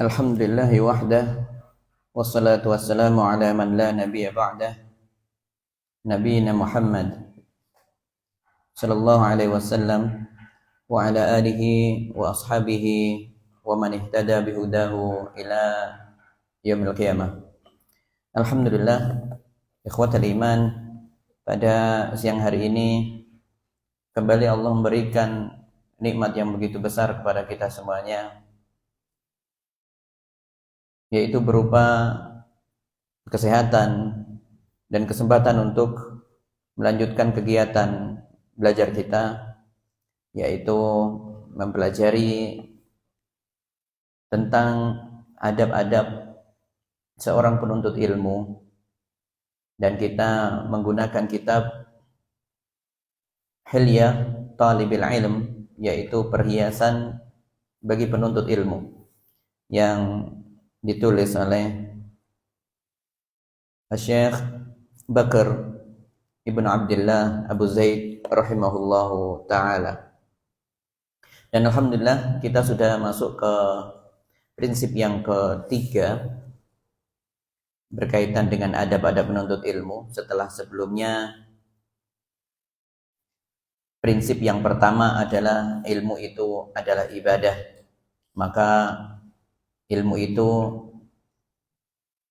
Alhamdulillahi wahdah wassalatu wassalamu ala man la nabiyya ba'dah nabiyina Muhammad sallallahu alaihi wasallam wa ala alihi wa ashabihi wa man ihtada bihudahu ila yaumil qiyamah. Alhamdulillah, ikhwatal iman, pada siang hari ini kembali Allah memberikan nikmat yang begitu besar kepada kita semuanya, yaitu berupa kesehatan dan kesempatan untuk melanjutkan kegiatan belajar kita, yaitu mempelajari tentang adab-adab seorang penuntut ilmu, dan kita menggunakan kitab Hilyah Talibil Ilm, yaitu perhiasan bagi penuntut ilmu, yang ditulis oleh Syekh Bakar Ibn Abdullah Abu Zaid rahimahullahu ta'ala. Dan alhamdulillah kita sudah masuk ke prinsip yang ketiga berkaitan dengan adab-adab penuntut ilmu. Setelah sebelumnya prinsip yang pertama adalah ilmu itu adalah ibadah, maka ilmu itu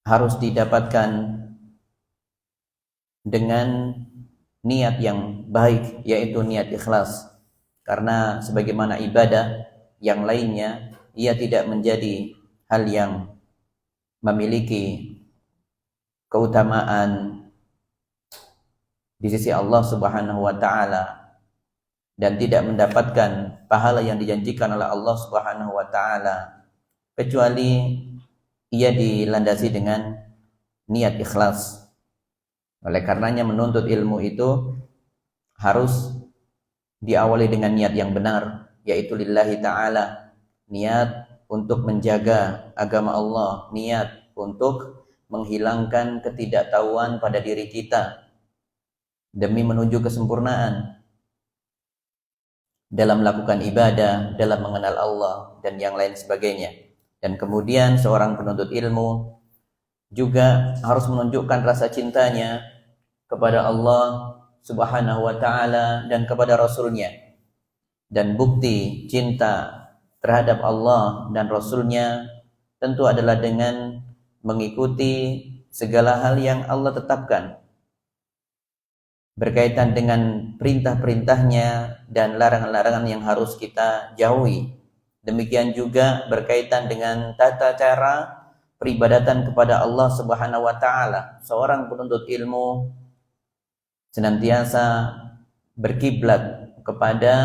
harus didapatkan dengan niat yang baik, yaitu niat ikhlas. Karena sebagaimana ibadah yang lainnya, ia tidak menjadi hal yang memiliki keutamaan di sisi Allah Subhanahu wa ta'ala dan tidak mendapatkan pahala yang dijanjikan oleh Allah Subhanahu wa ta'ala kecuali ia dilandasi dengan niat ikhlas. Oleh karenanya menuntut ilmu itu harus diawali dengan niat yang benar, yaitu lillahi ta'ala, niat untuk menjaga agama Allah, niat untuk menghilangkan ketidaktahuan pada diri kita demi menuju kesempurnaan dalam melakukan ibadah, dalam mengenal Allah dan yang lain sebagainya. Dan kemudian seorang penuntut ilmu juga harus menunjukkan rasa cintanya kepada Allah Subhanahu wa ta'ala dan kepada Rasulnya. Dan bukti cinta terhadap Allah dan Rasulnya tentu adalah dengan mengikuti segala hal yang Allah tetapkan berkaitan dengan perintah-perintahnya dan larangan-larangan yang harus kita jauhi. Demikian juga berkaitan dengan tata cara peribadatan kepada Allah Subhanahu wa ta'ala. Seorang penuntut ilmu senantiasa berkiblat kepada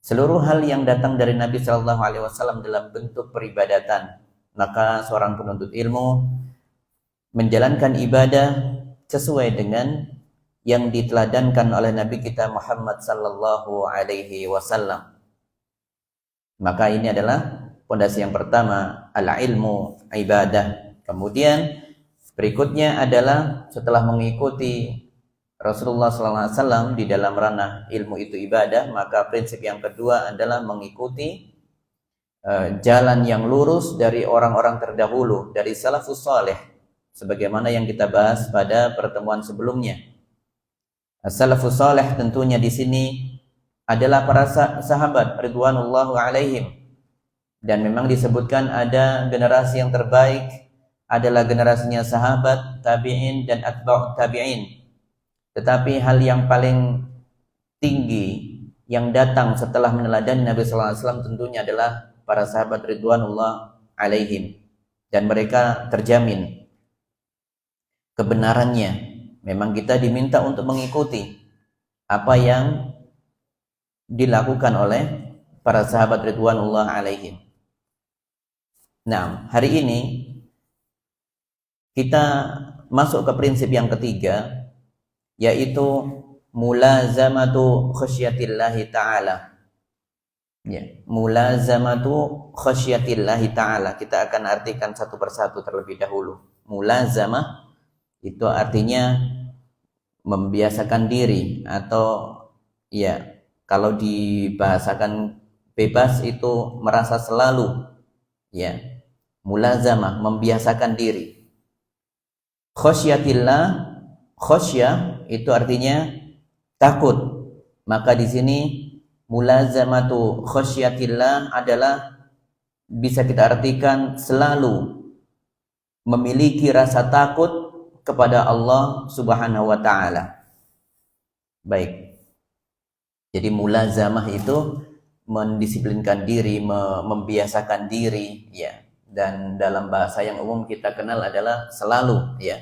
seluruh hal yang datang dari Nabi sallallahu alaihi wasallam dalam bentuk peribadatan. Maka seorang penuntut ilmu menjalankan ibadah sesuai dengan yang diteladankan oleh Nabi kita Muhammad sallallahu alaihi wasallam. Maka ini adalah pondasi yang pertama, al-ilmu ibadah. Kemudian berikutnya adalah setelah mengikuti Rasulullah SAW di dalam ranah ilmu itu ibadah, maka prinsip yang kedua adalah mengikuti jalan yang lurus dari orang-orang terdahulu, dari salafus saleh, sebagaimana yang kita bahas pada pertemuan sebelumnya. Salafus saleh tentunya di sini adalah para sahabat ridwanullahu alaihim, dan memang disebutkan ada generasi yang terbaik adalah generasinya sahabat, tabi'in dan atba'ut tabi'in. Tetapi hal yang paling tinggi yang datang setelah meneladani Nabi sallallahu alaihi wasallam tentunya adalah para sahabat ridwanullah alaihim, dan mereka terjamin kebenarannya. Memang kita diminta untuk mengikuti apa yang dilakukan oleh para sahabat ridwanullah alaihim. Nah, hari ini kita masuk ke prinsip yang ketiga, yaitu mulazamatu khasyatillahi ta'ala. Ya, mulazamatu khasyatillahi ta'ala. Kita akan artikan satu persatu terlebih dahulu. Mulazamah itu artinya membiasakan diri, atau ya, kalau dibahasakan bebas itu merasa selalu, ya, mulazamah, membiasakan diri. Khosyatillah, khosyah itu artinya takut. Maka di sini mulazamatu khosyatillah adalah bisa kita artikan selalu memiliki rasa takut kepada Allah Subhanahu wa taala. Baik. Jadi mulazamah itu mendisiplinkan diri, membiasakan diri, ya. Dan dalam bahasa yang umum kita kenal adalah selalu, ya.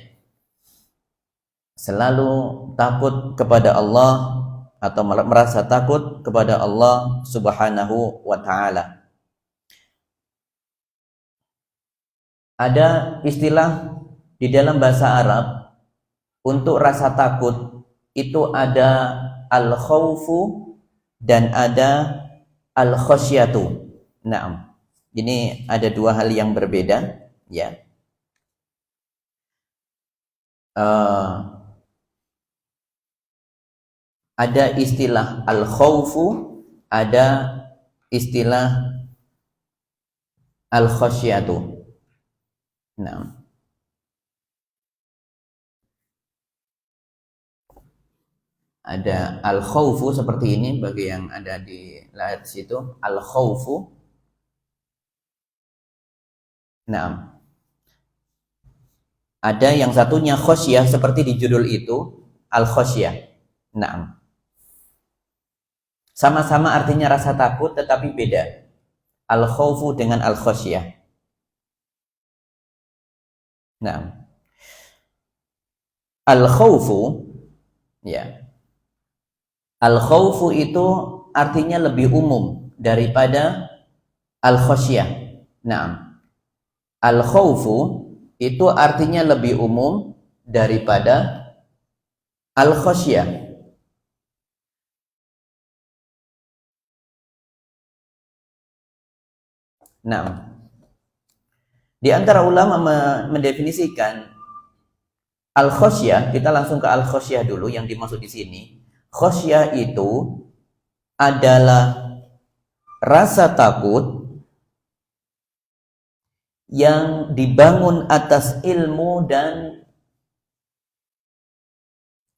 Selalu takut kepada Allah atau merasa takut kepada Allah Subhanahu wa taala. Ada istilah di dalam bahasa Arab untuk rasa takut itu ada al-khawfu dan ada al-khosyatu. Nah, ini ada dua hal yang berbeda, ya. Ada istilah al-khawfu, ada istilah al-khosyatu. Nah, ada al-khawfu seperti ini bagi yang ada di layar situ, al-khawfu. Nah, ada yang satunya khosyah seperti di judul itu, al-khosyah. Nah, sama-sama artinya rasa takut tetapi beda. Al-khawfu dengan al-khosyah. Nah, al-khawfu, ya. Al-khawfu itu artinya lebih umum daripada al-khosyah. Nah, al-khawfu itu artinya lebih umum daripada al-khosyah. Nah, di antara ulama mendefinisikan al-khosyah, kita langsung ke al-khosyah dulu yang dimaksud di sini. Khosyah itu adalah rasa takut yang dibangun atas ilmu dan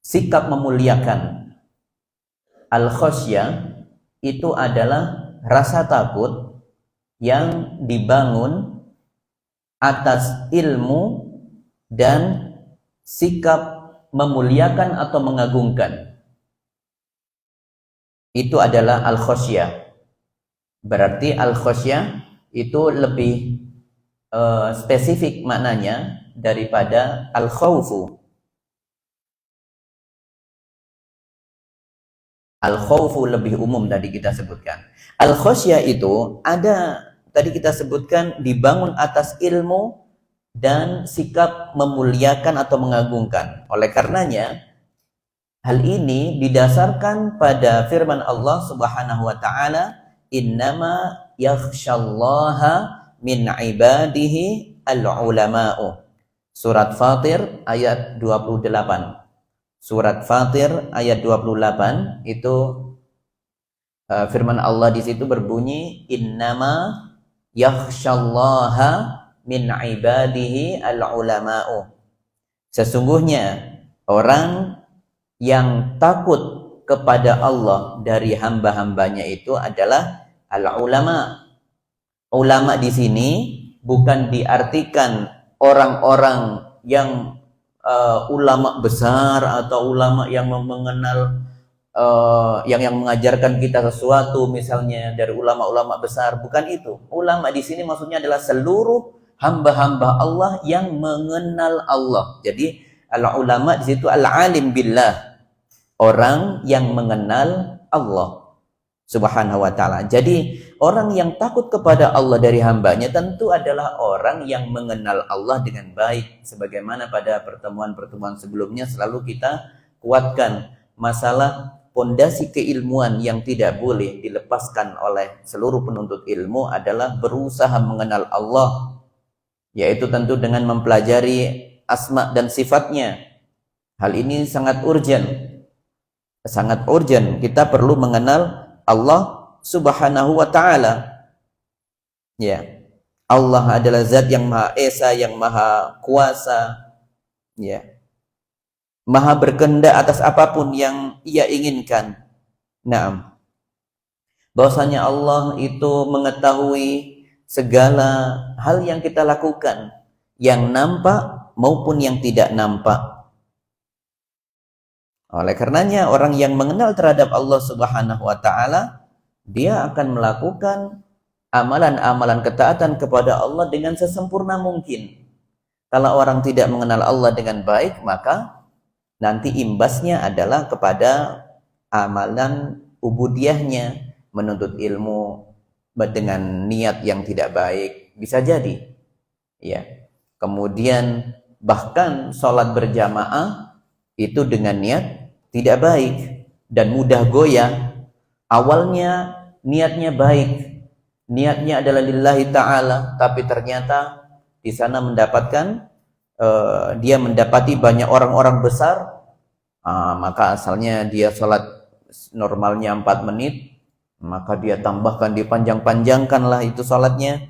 sikap memuliakan. Al-khosyah itu adalah rasa takut yang dibangun atas ilmu dan sikap memuliakan atau mengagungkan. Itu adalah al-khosyah. Berarti al-khosyah itu lebih spesifik maknanya daripada al-khawfu. Al-khawfu lebih umum tadi kita sebutkan. Al-khosyah itu ada tadi kita sebutkan dibangun atas ilmu dan sikap memuliakan atau mengagungkan. Oleh karenanya hal ini didasarkan pada firman Allah Subhanahu wa taala, "Innama yakhsyallaha min ibadihi al-ulama'u." Surat Fatir ayat 28. Surat Fatir ayat 28 itu firman Allah di situ berbunyi, "Innama yakhsyallaha min ibadihi al-ulama'u." Sesungguhnya orang yang takut kepada Allah dari hamba-hambanya itu adalah al-ulama. Ulama di sini bukan diartikan orang-orang yang ulama besar atau ulama yang mengenal yang mengajarkan kita sesuatu, misalnya dari ulama-ulama besar, bukan itu. Ulama di sini maksudnya adalah seluruh hamba-hamba Allah yang mengenal Allah. Jadi al-ulama di situ al-alim billah, orang yang mengenal Allah Subhanahu wa taala. Jadi orang yang takut kepada Allah dari hambanya tentu adalah orang yang mengenal Allah dengan baik. Sebagaimana pada pertemuan-pertemuan sebelumnya selalu kita kuatkan masalah pondasi keilmuan yang tidak boleh dilepaskan oleh seluruh penuntut ilmu adalah berusaha mengenal Allah, yaitu tentu dengan mempelajari asma dan sifatnya. Hal ini sangat urgent. Sangat urgent. Kita perlu mengenal Allah Subhanahu wa taala. Ya. Allah adalah zat yang Maha Esa, yang Maha Kuasa, ya. Maha berkehendak atas apapun yang Ia inginkan. Naam. Bahwasanya Allah itu mengetahui segala hal yang kita lakukan, yang nampak maupun yang tidak nampak. Oleh karenanya orang yang mengenal terhadap Allah Subhanahu wa taala, dia akan melakukan amalan-amalan ketaatan kepada Allah dengan sesempurna mungkin. Kalau orang tidak mengenal Allah dengan baik, maka nanti imbasnya adalah kepada amalan ubudiyahnya, menuntut ilmu dengan niat yang tidak baik, bisa jadi, ya. Kemudian bahkan sholat berjamaah itu dengan niat tidak baik dan mudah goyah. Awalnya niatnya baik, niatnya adalah lillahi ta'ala, tapi ternyata di sana mendapatkan dia mendapati banyak orang-orang besar, maka asalnya dia sholat normalnya 4 menit, maka dia tambahkan, dipanjang-panjangkan lah itu sholatnya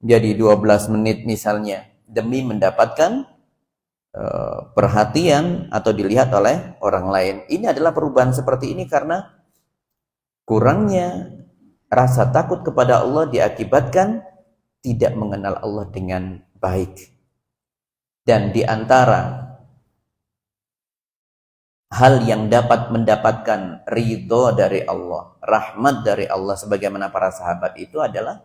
jadi 12 menit misalnya, demi mendapatkan perhatian atau dilihat oleh orang lain. Ini adalah perubahan seperti ini karena kurangnya rasa takut kepada Allah diakibatkan tidak mengenal Allah dengan baik. Dan di antara hal yang dapat mendapatkan ridho dari Allah, rahmat dari Allah sebagaimana para sahabat itu adalah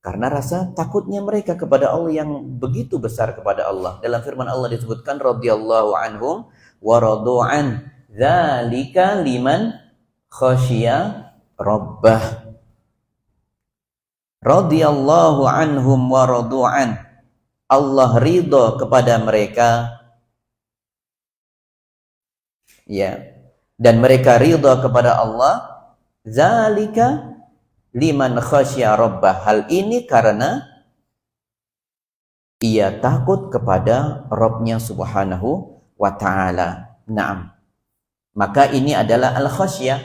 karena rasa takutnya mereka kepada Allah yang begitu besar kepada Allah. Dalam firman Allah disebutkan radhiyallahu anhum wa radu'an, dzalika liman khasyiya rabbah. Radhiyallahu anhum wa radu'an, Allah ridho kepada mereka, ya, dan mereka ridho kepada Allah. Zalika liman khasya rabbah, hal ini karena ia takut kepada Rabbnya Subhanahu wa ta'ala. Naam. Maka ini adalah al-khasyah.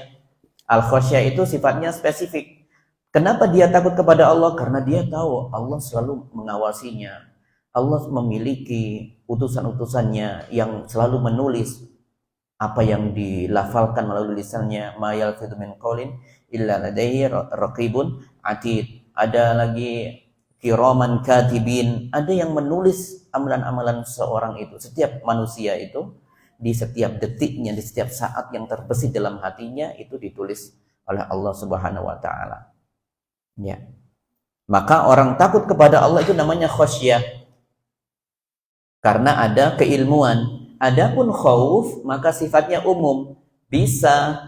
Al-khasyah itu sifatnya spesifik. Kenapa dia takut kepada Allah? Karena dia tahu Allah selalu mengawasinya. Allah memiliki utusan-utusannya yang selalu menulis apa yang dilafalkan melalui lisannya. Ma yalfidhu min qaulin illa ladaihi raqibun atid. Ada lagi kiraman katibin, ada yang menulis amalan-amalan seorang itu. Setiap manusia itu di setiap detiknya, di setiap saat yang terbesit dalam hatinya itu ditulis oleh Allah Subhanahu wa taala. Ya. Maka orang takut kepada Allah itu namanya khasyah. Karena ada keilmuan. Adapun khauf maka sifatnya umum. Bisa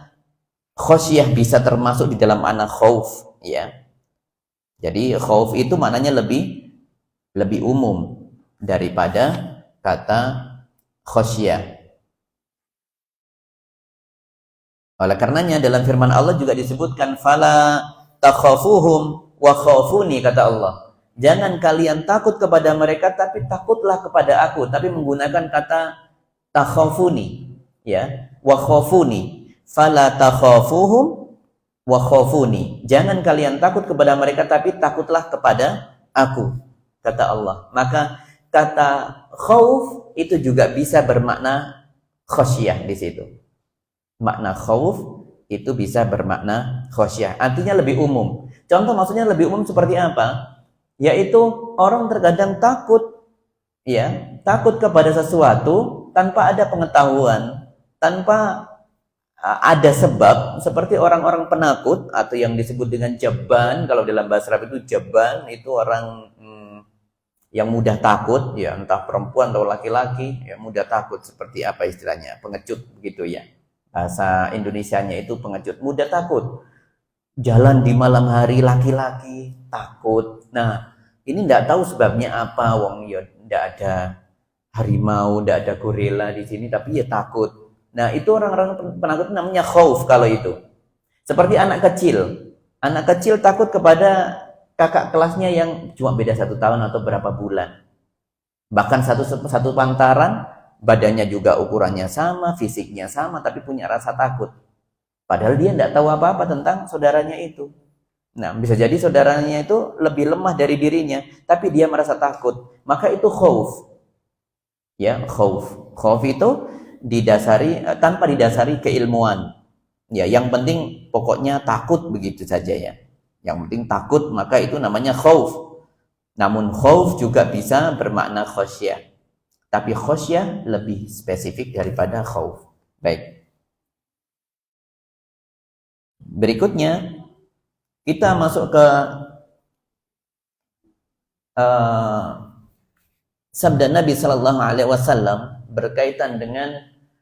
khasyah bisa termasuk di dalam makna khauf, ya. Jadi khauf itu maknanya lebih umum daripada kata khasyah. Oleh karenanya dalam firman Allah juga disebutkan fala takhafuhum wa khafuni, kata Allah. Jangan kalian takut kepada mereka, tapi takutlah kepada aku, tapi menggunakan kata takhafuni, ya, wa khafuni. Fala takhafuhum wa khafuni. Jangan kalian takut kepada mereka, tapi takutlah kepada aku, kata Allah. Maka kata khauf itu juga bisa bermakna khasyah di situ. Makna khauf itu bisa bermakna khasyah. Artinya lebih umum. Contoh maksudnya lebih umum seperti apa? Yaitu orang terkadang takut, ya, takut kepada sesuatu tanpa ada pengetahuan, tanpa ada sebab, seperti orang-orang penakut atau yang disebut dengan jaban. Kalau dalam bahasa Arab itu jaban itu orang yang mudah takut, ya, entah perempuan atau laki-laki, ya, mudah takut. Seperti apa istilahnya? Pengecut begitu, ya. Bahasa Indonesianya itu pengecut, mudah takut. Jalan di malam hari laki-laki takut. Nah, ini tidak tahu sebabnya apa, wong ya tidak ada harimau, tidak ada gorila di sini, tapi ya takut. Nah, itu orang-orang penakut namanya khauf kalau itu. Seperti anak kecil. Anak kecil takut kepada kakak kelasnya yang cuma beda 1 tahun atau berapa bulan. Bahkan satu pantaran, badannya juga ukurannya sama, fisiknya sama, tapi punya rasa takut. Padahal dia tidak tahu apa-apa tentang saudaranya itu. Nah, bisa jadi saudaranya itu lebih lemah dari dirinya, tapi dia merasa takut. Maka itu khauf. Ya, khauf. Khauf itu didasari tanpa didasari keilmuan. Ya, yang penting pokoknya takut begitu saja ya. Yang penting takut, maka itu namanya khauf. Namun khauf juga bisa bermakna khosyah. Tapi khosyah lebih spesifik daripada khauf. Baik. Berikutnya kita masuk ke sabda Nabi Shallallahu Alaihi Wasallam berkaitan dengan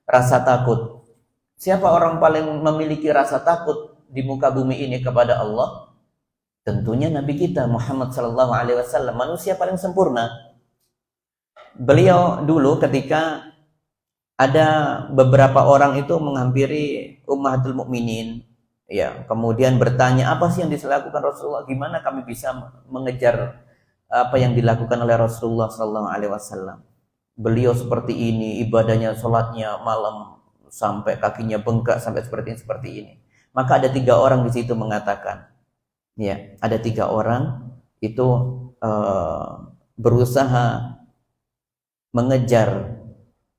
rasa takut. Siapa orang paling memiliki rasa takut di muka bumi ini kepada Allah? Tentunya Nabi kita Muhammad Shallallahu Alaihi Wasallam, manusia paling sempurna. Beliau dulu ketika ada beberapa orang itu menghampiri Ummahatul Mukminin, ya, kemudian bertanya, apa sih yang dilakukan Rasulullah? Gimana kami bisa mengejar apa yang dilakukan oleh Rasulullah Shallallahu Alaihi Wasallam? Beliau seperti ini, ibadahnya, sholatnya malam sampai kakinya bengkak sampai seperti ini. Maka ada 3 orang di situ mengatakan, ya, ada 3 orang itu berusaha mengejar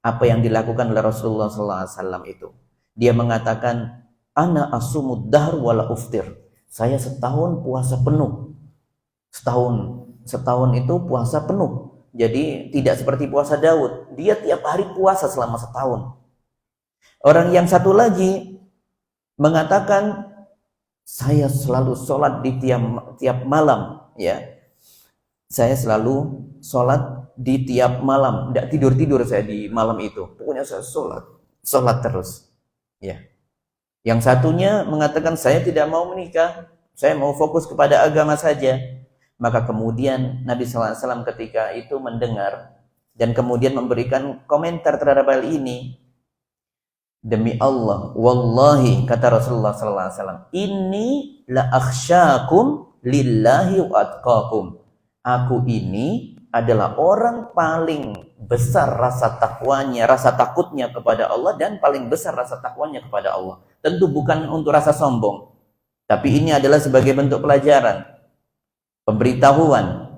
apa yang dilakukan oleh Rasulullah SAW itu. Dia mengatakan, ana asumud dahr wala uftir. Saya setahun puasa penuh. Setahun itu puasa penuh. Jadi tidak seperti puasa Daud. Dia tiap hari puasa selama setahun. Orang yang satu lagi mengatakan, saya selalu sholat di tiap malam, ya. Saya selalu sholat di tiap malam, tidak tidur saya di malam itu. Pokoknya saya sholat terus, ya. Yang satunya mengatakan, saya tidak mau menikah, saya mau fokus kepada agama saja. Maka kemudian Nabi SAW ketika itu mendengar dan kemudian memberikan komentar terhadap hal ini. Demi Allah, wallahi, kata Rasulullah SAW, ini la akhsyakum lillahi wa atqakum. Aku ini adalah orang paling besar rasa takwanya, rasa takutnya kepada Allah, dan paling besar rasa takwanya kepada Allah. Tentu bukan untuk rasa sombong, tapi ini adalah sebagai bentuk pelajaran, pemberitahuan.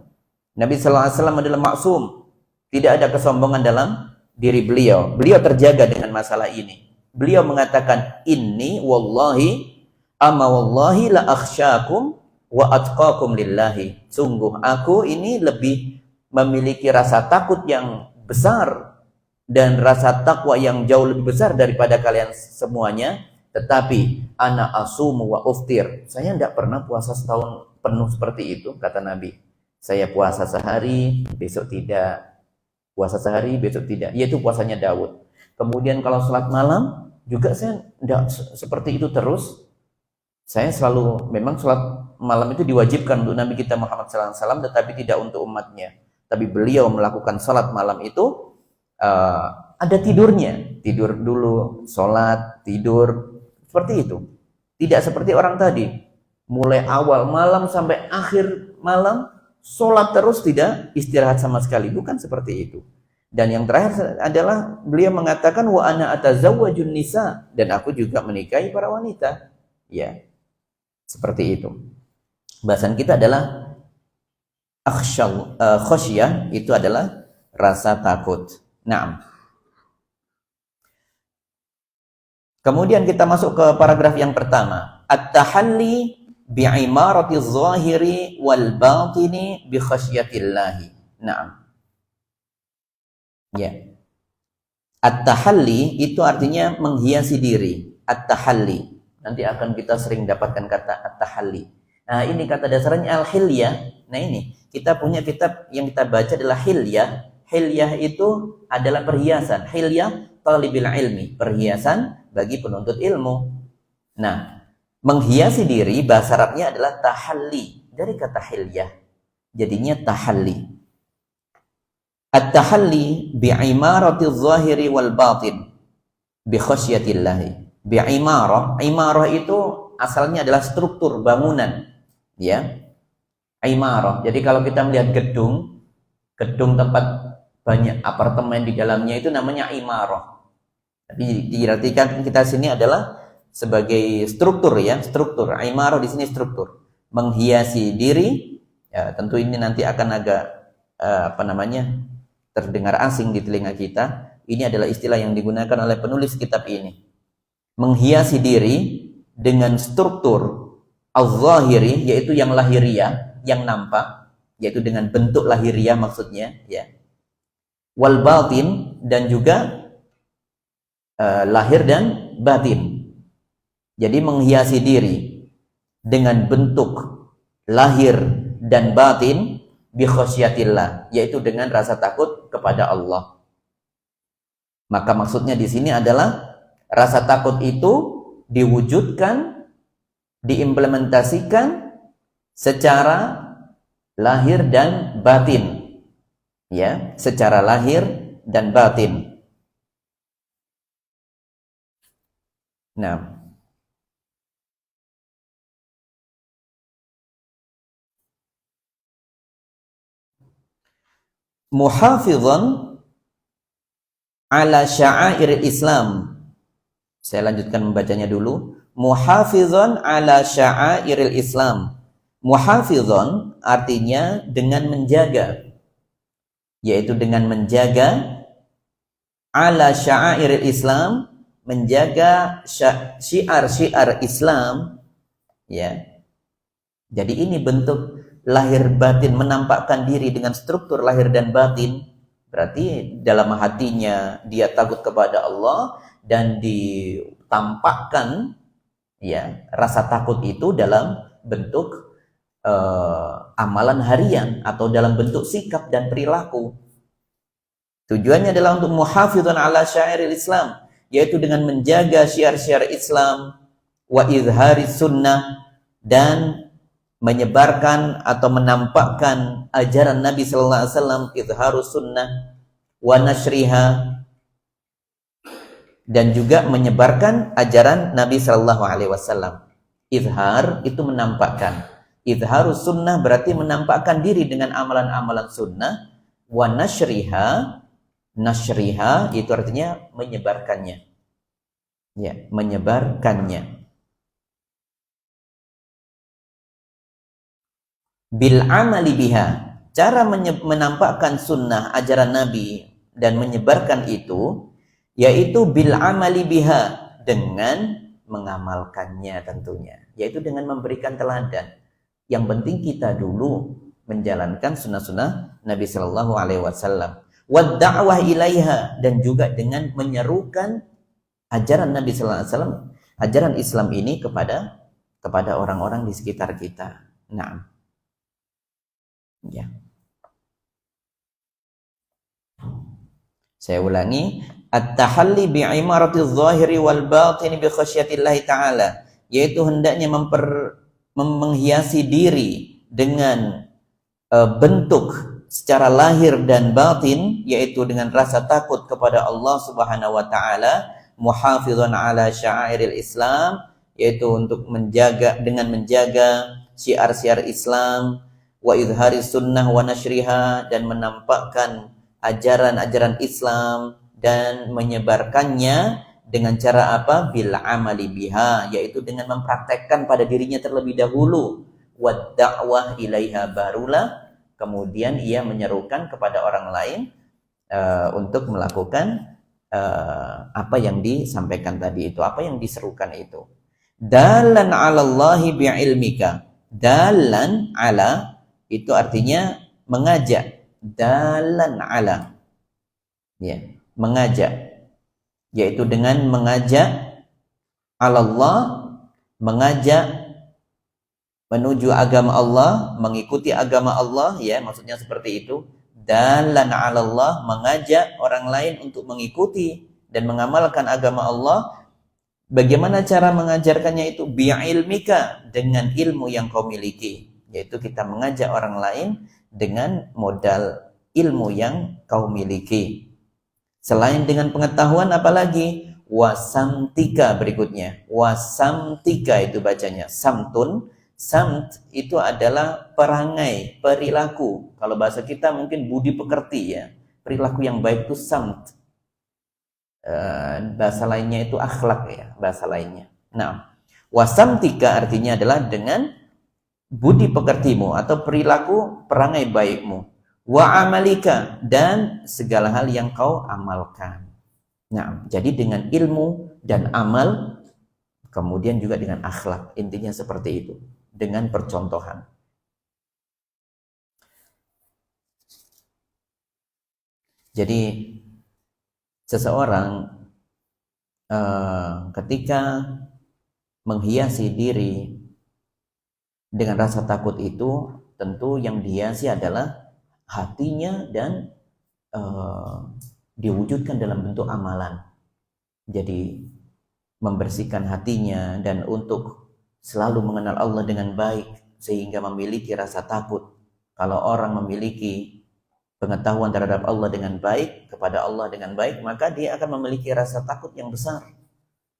Nabi SAW adalah maksum, tidak ada kesombongan dalam diri beliau. Beliau terjaga dengan masalah ini. Beliau mengatakan, inni wallahi ama wallahi la akhsyakum wa atqakum lillahi. Sungguh aku ini lebih memiliki rasa takut yang besar dan rasa takwa yang jauh lebih besar daripada kalian semuanya. Tetapi ana asumu wa uftir. Saya tidak pernah puasa setahun penuh seperti itu, kata Nabi. Saya puasa sehari, besok tidak. Puasa sehari, besok tidak. Yaitu puasanya Daud. Kemudian kalau sholat malam juga saya tidak seperti itu terus. Saya selalu, memang sholat malam itu diwajibkan untuk Nabi kita Muhammad SAW, tetapi tidak untuk umatnya. Tapi beliau melakukan sholat malam itu ada tidurnya. Tidur dulu, sholat, tidur, seperti itu. Tidak seperti orang tadi, mulai awal malam sampai akhir malam sholat terus, tidak istirahat sama sekali. Bukan seperti itu. Dan yang terakhir adalah beliau mengatakan, wa ana atazawwajun nisa, dan aku juga menikahi para wanita. Ya, seperti itu. Bahasan kita adalah khosyah, itu adalah rasa takut. Naam. Kemudian kita masuk ke paragraf yang pertama. At-tahalli bi'imarati zahiri wal batini bi khasyatillahi. Naam. Ya. At-tahalli itu artinya menghiasi diri. At-tahalli. Nanti akan kita sering dapatkan kata at-tahalli. Nah, ini kata dasarnya al-hilyah. Nah, ini kita punya kitab yang kita baca adalah hilyah. Hilyah itu adalah perhiasan. Hilyah talibil ilmi, perhiasan bagi penuntut ilmu. Nah, menghiasi diri bahasa Arabnya adalah tahalli, dari kata hilyah. Jadinya tahalli. At-tahalli bi'imarati zahiri wal batin bi khasyatillahi. Bi'imarah, imarah itu asalnya adalah struktur bangunan, ya. Imarah. Jadi kalau kita melihat gedung tempat banyak apartemen di dalamnya itu namanya imarah. Tapi diartikan kita sini adalah sebagai struktur, ya, struktur. Imarah di sini struktur. menghiasi diri. Ya, tentu ini nanti akan agak terdengar asing di telinga kita. Ini adalah istilah yang digunakan oleh penulis kitab ini. Menghiasi diri dengan struktur al-zahiri, yaitu yang lahiriah, yang nampak, yaitu dengan bentuk lahiriah maksudnya, ya. Wal batin, dan juga lahir dan batin. Jadi menghiasi diri dengan bentuk lahir dan batin bi khosyatillah, yaitu dengan rasa takut kepada Allah. Maka maksudnya di sini adalah rasa takut itu diwujudkan, diimplementasikan secara lahir dan batin. Ya, secara lahir dan batin. Nah, muhafizan ala sya'airil Islam. Saya lanjutkan membacanya dulu. Muhafizan ala sya'airil Islam. Muhafizan artinya dengan menjaga, yaitu dengan menjaga ala sya'airil Islam, menjaga syiar-syiar Islam, ya. Jadi ini bentuk lahir batin, menampakkan diri dengan struktur lahir dan batin. Berarti dalam hatinya dia takut kepada Allah, dan ditampakkan, ya, rasa takut itu dalam bentuk amalan harian atau dalam bentuk sikap dan perilaku. Tujuannya adalah untuk muhafizan ala syairil Islam, yaitu dengan menjaga syiar-syiar Islam, wa izhari sunnah, dan menyebarkan atau menampakkan ajaran Nabi sallallahu alaihi wasallam, izharus sunnah, wa nashriha, dan juga menyebarkan ajaran Nabi sallallahu alaihi wasallam. Izhar itu menampakkan. Izharus sunnah berarti menampakkan diri dengan amalan-amalan sunnah. Wa nashriha, nashriha itu artinya menyebarkannya. Ya, menyebarkannya. Bil amali biha, cara menampakkan sunnah ajaran Nabi dan menyebarkan itu, yaitu bil amali biha, dengan mengamalkannya tentunya, yaitu dengan memberikan teladan. Yang penting kita dulu menjalankan sunnah-sunnah Nabi Sallallahu Alaihi Wasallam. Wad da'wah ilaiha, dan juga dengan menyerukan ajaran Nabi Sallallahu Alaihi Wasallam, ajaran Islam ini kepada orang-orang di sekitar kita. Nah, ya. Saya ulangi, at-tahalli bi'imaratiz zahiri wal batini bi khasyatillahi ta'ala, yaitu hendaknya menghiasi diri dengan bentuk secara lahir dan batin, yaitu dengan rasa takut kepada Allah Subhanahu wa taala, muhafizan ala sya'airil Islam, yaitu untuk dengan menjaga syiar-syiar Islam, wa izhari sunnah wa nashriha, dan menampakkan ajaran-ajaran Islam dan menyebarkannya dengan cara apa? Bil amali biha, yaitu dengan mempraktekkan pada dirinya terlebih dahulu. Wad da'wah ilaiha, barulah kemudian ia menyerukan kepada orang lain untuk melakukan apa yang disampaikan tadi itu, apa yang diserukan itu. Dalan 'alallahi bi'ilmika. Dalan 'ala itu artinya mengajak. Dalan 'ala, ya, mengajak, yaitu dengan mengajak Allah, mengajak menuju agama Allah, mengikuti agama Allah, ya, maksudnya seperti itu. Dalan 'ala Allah, mengajak orang lain untuk mengikuti dan mengamalkan agama Allah. Bagaimana cara mengajarkannya itu? Bi'ilmika, dengan ilmu yang kau miliki, yaitu kita mengajak orang lain dengan modal ilmu yang kau miliki. Selain dengan pengetahuan, apalagi? Wasamtika, berikutnya. Wasamtika itu bacanya samtun. Samt itu adalah perangai, perilaku. Kalau bahasa kita mungkin budi pekerti, ya. Perilaku yang baik itu samt. Bahasa lainnya itu akhlak, ya, bahasa lainnya. Nah, wasamtika artinya adalah dengan budi pekertimu atau perilaku perangai baikmu, wa amalika, dan segala hal yang kau amalkan. Nah, jadi dengan ilmu dan amal, kemudian juga dengan akhlak, intinya seperti itu, dengan percontohan. Jadi seseorang ketika menghiasi diri dengan rasa takut itu, tentu yang dihiasi adalah hatinya dan diwujudkan dalam bentuk amalan. Jadi membersihkan hatinya dan untuk selalu mengenal Allah dengan baik sehingga memiliki rasa takut. Kalau orang memiliki pengetahuan terhadap Allah dengan baik, kepada Allah dengan baik, maka dia akan memiliki rasa takut yang besar.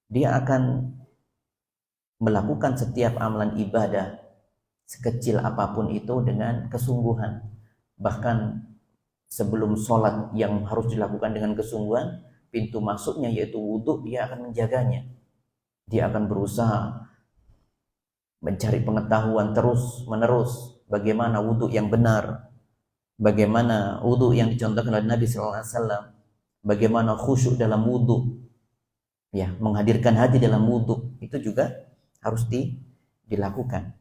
Dia akan melakukan setiap amalan ibadah sekecil apapun itu dengan kesungguhan. Bahkan sebelum sholat yang harus dilakukan dengan kesungguhan, pintu masuknya yaitu wudhu, dia akan menjaganya. Dia akan berusaha mencari pengetahuan terus menerus bagaimana wudhu yang benar, bagaimana wudhu yang dicontohkan oleh Nabi SAW, bagaimana khusyuk dalam wudhu, ya, menghadirkan hati dalam wudhu, itu juga harus dilakukan.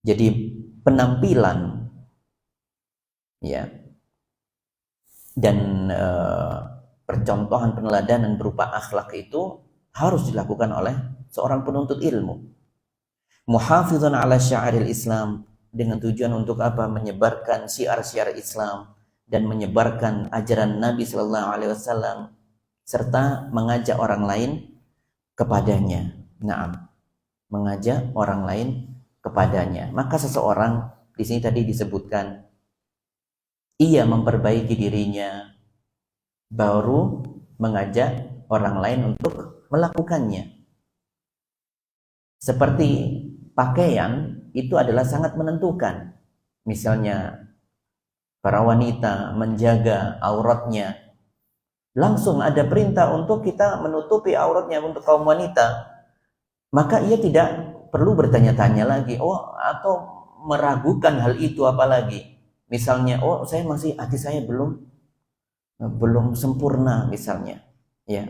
Jadi penampilan, ya, dan percontohan peneladanan berupa akhlak itu harus dilakukan oleh seorang penuntut ilmu. Muhafizan ala sya'aril Islam, dengan tujuan untuk apa? Menyebarkan syiar-syiar Islam dan menyebarkan ajaran Nabi Sallallahu Alaihi Wasallam serta mengajak orang lain kepadanya. Naam, mengajak orang lain kepadanya. Maka seseorang di sini tadi disebutkan ia memperbaiki dirinya, baru mengajak orang lain untuk melakukannya. Seperti pakaian itu adalah sangat menentukan. Misalnya para wanita menjaga auratnya, langsung ada perintah untuk kita menutupi auratnya untuk kaum wanita, maka ia tidak perlu bertanya-tanya lagi, atau meragukan hal itu apalagi. Misalnya, hati saya belum sempurna misalnya, ya,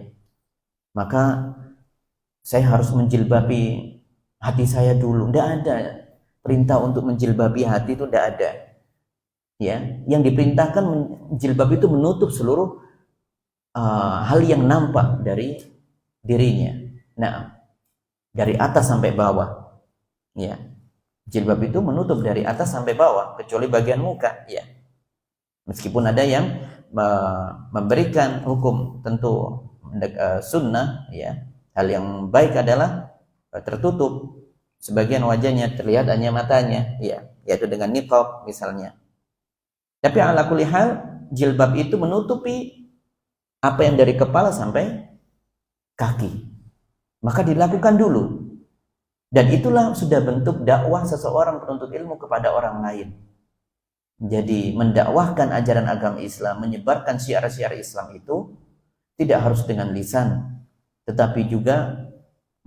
maka saya harus menjilbabi hati saya dulu. Tidak ada perintah untuk menjilbabi hati, itu tidak ada. Ya, yang diperintahkan jilbab itu menutup seluruh hal yang nampak dari dirinya. Nah, dari atas sampai bawah. Ya, jilbab itu menutup dari atas sampai bawah, kecuali bagian muka. Ya, meskipun ada yang memberikan hukum tentu sunnah, ya, hal yang baik adalah tertutup sebagian wajahnya, terlihat hanya matanya, ya, yaitu dengan niqab misalnya. Tapi ala kulli hal, jilbab itu menutupi apa yang dari kepala sampai kaki. Maka dilakukan dulu. Dan itulah sudah bentuk dakwah seseorang penuntut ilmu kepada orang lain. Jadi mendakwahkan ajaran agama Islam, menyebarkan syiar-syiar Islam itu tidak harus dengan lisan, tetapi juga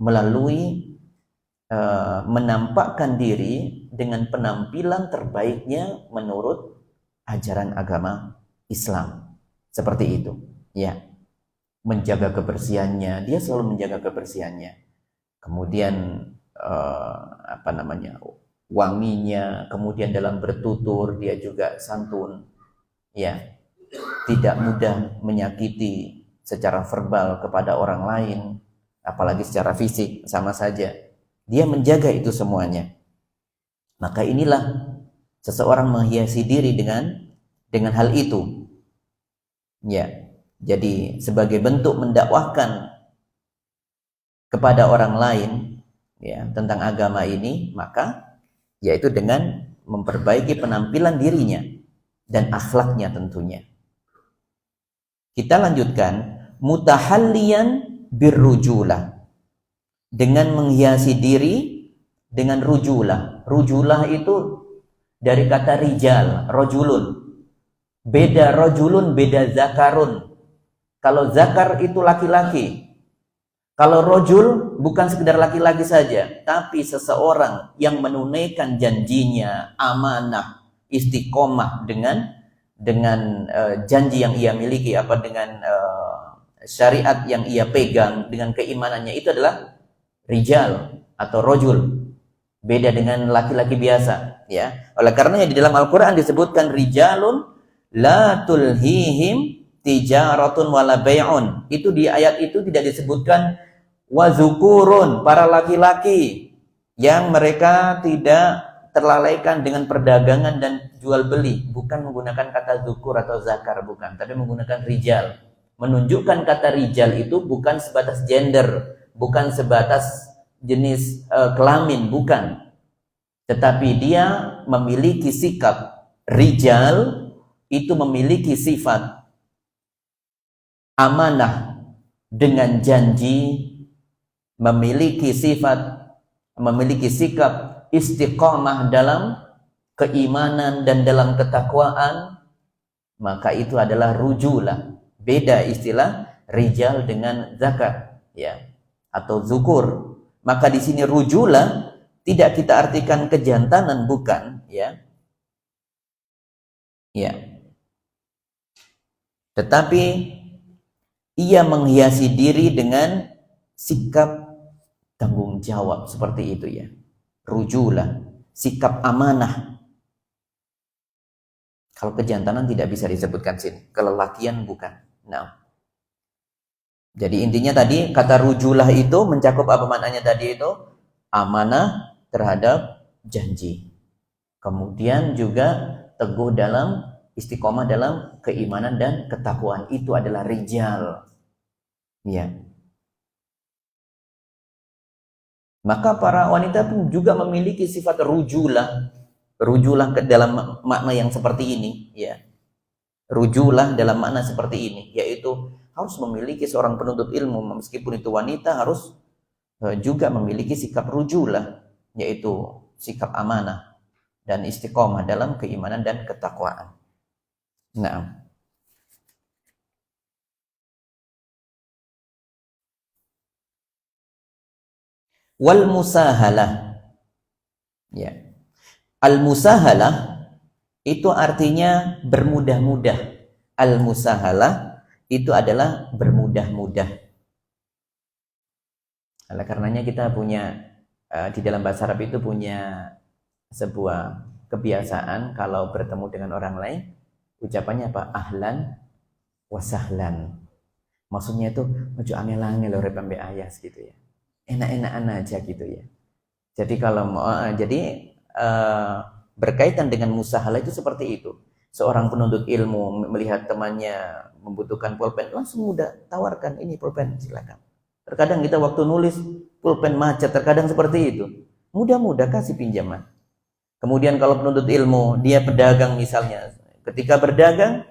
melalui menampakkan diri dengan penampilan terbaiknya menurut ajaran agama Islam. Seperti itu, ya. Menjaga kebersihannya, dia selalu menjaga kebersihannya. Kemudian wanginya, kemudian dalam bertutur dia juga santun, ya. Tidak mudah menyakiti secara verbal kepada orang lain, apalagi secara fisik, sama saja. Dia menjaga itu semuanya. Maka inilah seseorang menghiasi diri dengan hal itu. Ya. Jadi sebagai bentuk mendakwahkan kepada orang lain, ya, tentang agama ini, maka yaitu dengan memperbaiki penampilan dirinya dan akhlaknya tentunya. Kita lanjutkan, mutahalliyan birrujulah, dengan menghiasi diri dengan rujulah. Rujulah itu dari kata rijal, rojulun. Beda rojulun, beda zakarun. Kalau zakar itu laki-laki, Kalau rojul bukan sekedar laki-laki saja, tapi seseorang yang menunaikan janjinya, amanah, istiqomah dengan janji yang ia miliki, dengan syariat yang ia pegang, dengan keimanannya, itu adalah rijal atau rojul. Beda dengan laki-laki biasa, ya. Oleh karenanya di dalam Al-Qur'an disebutkan rijalun la tulhihim tijaratun wala bai'un. Itu di ayat itu tidak disebutkan wazukurun, para laki-laki yang mereka tidak terlalaikan dengan perdagangan dan jual beli. Bukan menggunakan kata zukur atau zakar, bukan, tapi menggunakan rijal. Menunjukkan kata rijal itu bukan sebatas gender, bukan sebatas jenis kelamin, bukan, tetapi dia memiliki sikap rijal, itu memiliki sifat amanah dengan janji, memiliki sikap istiqomah dalam keimanan dan dalam ketakwaan, maka itu adalah rujulah. Beda istilah rijal dengan zakat, ya, atau zukur. Maka di sini rujulah tidak kita artikan kejantanan, bukan, ya. Ya. Tetapi ia menghiasi diri dengan sikap tanggung jawab seperti itu, ya. Rujulah, sikap amanah. Kalau kejantanan tidak bisa disebutkan sini, kelelakian bukan. Nah. Jadi intinya tadi kata rujulah itu mencakup apa maknanya tadi itu? Amanah terhadap janji. Kemudian juga teguh dalam istiqomah dalam keimanan dan ketakwaan. Itu adalah rijal. Ya. Maka para wanita pun juga memiliki sifat rujulah. Rujulah dalam makna yang seperti ini, ya. Rujulah dalam makna seperti ini, yaitu harus memiliki seorang penuntut ilmu, meskipun itu wanita, harus juga memiliki sikap rujulah, yaitu sikap amanah dan istiqomah dalam keimanan dan ketakwaan. Nah, wal musahalah, ya. Al musahalah itu artinya bermudah-mudah. Al musahalah itu adalah bermudah-mudah. Oleh karenanya kita punya di dalam bahasa Arab itu punya sebuah kebiasaan kalau bertemu dengan orang lain, ucapannya apa? Ahlan wa sahlan. Maksudnya itu ojo angel-angel lho rep ambek ayas gitu, ya. Enak-enakan aja gitu, ya. Jadi kalau berkaitan dengan musahalah itu seperti itu. Seorang penuntut ilmu melihat temannya membutuhkan pulpen, langsung mudah tawarkan, ini pulpen, silakan. Terkadang kita waktu nulis pulpen macet, terkadang seperti itu. Mudah-mudah kasih pinjaman. Kemudian kalau penuntut ilmu, dia pedagang misalnya, ketika berdagang,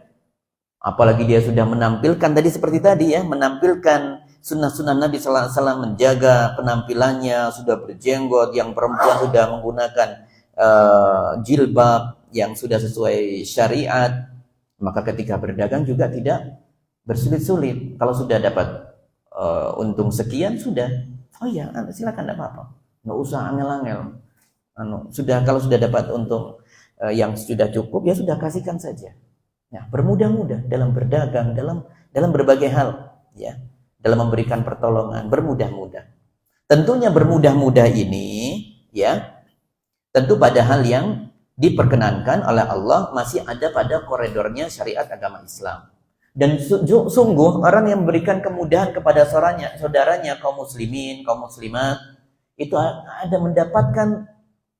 apalagi dia sudah menampilkan tadi seperti tadi, ya, menampilkan sunnah-sunnah Nabi Sallallahu Alaihi Wasallam, menjaga penampilannya, sudah berjenggot, yang perempuan sudah menggunakan jilbab yang sudah sesuai syariat, maka ketika berdagang juga tidak bersulit-sulit. Kalau sudah dapat untung sekian, sudah, oh ya silakan, tidak apa-apa, nggak usah angel-angel. Sudah, kalau sudah dapat untung yang sudah cukup, ya sudah kasihkan saja. Ya, bermudah-mudah dalam berdagang, dalam berbagai hal, ya, dalam memberikan pertolongan, bermudah-mudah. Tentunya bermudah-mudah ini, ya, tentu pada hal yang diperkenankan oleh Allah, masih ada pada koridornya syariat agama Islam. Dan sungguh orang yang memberikan kemudahan kepada saudaranya kaum muslimin, kaum muslimat, itu ada mendapatkan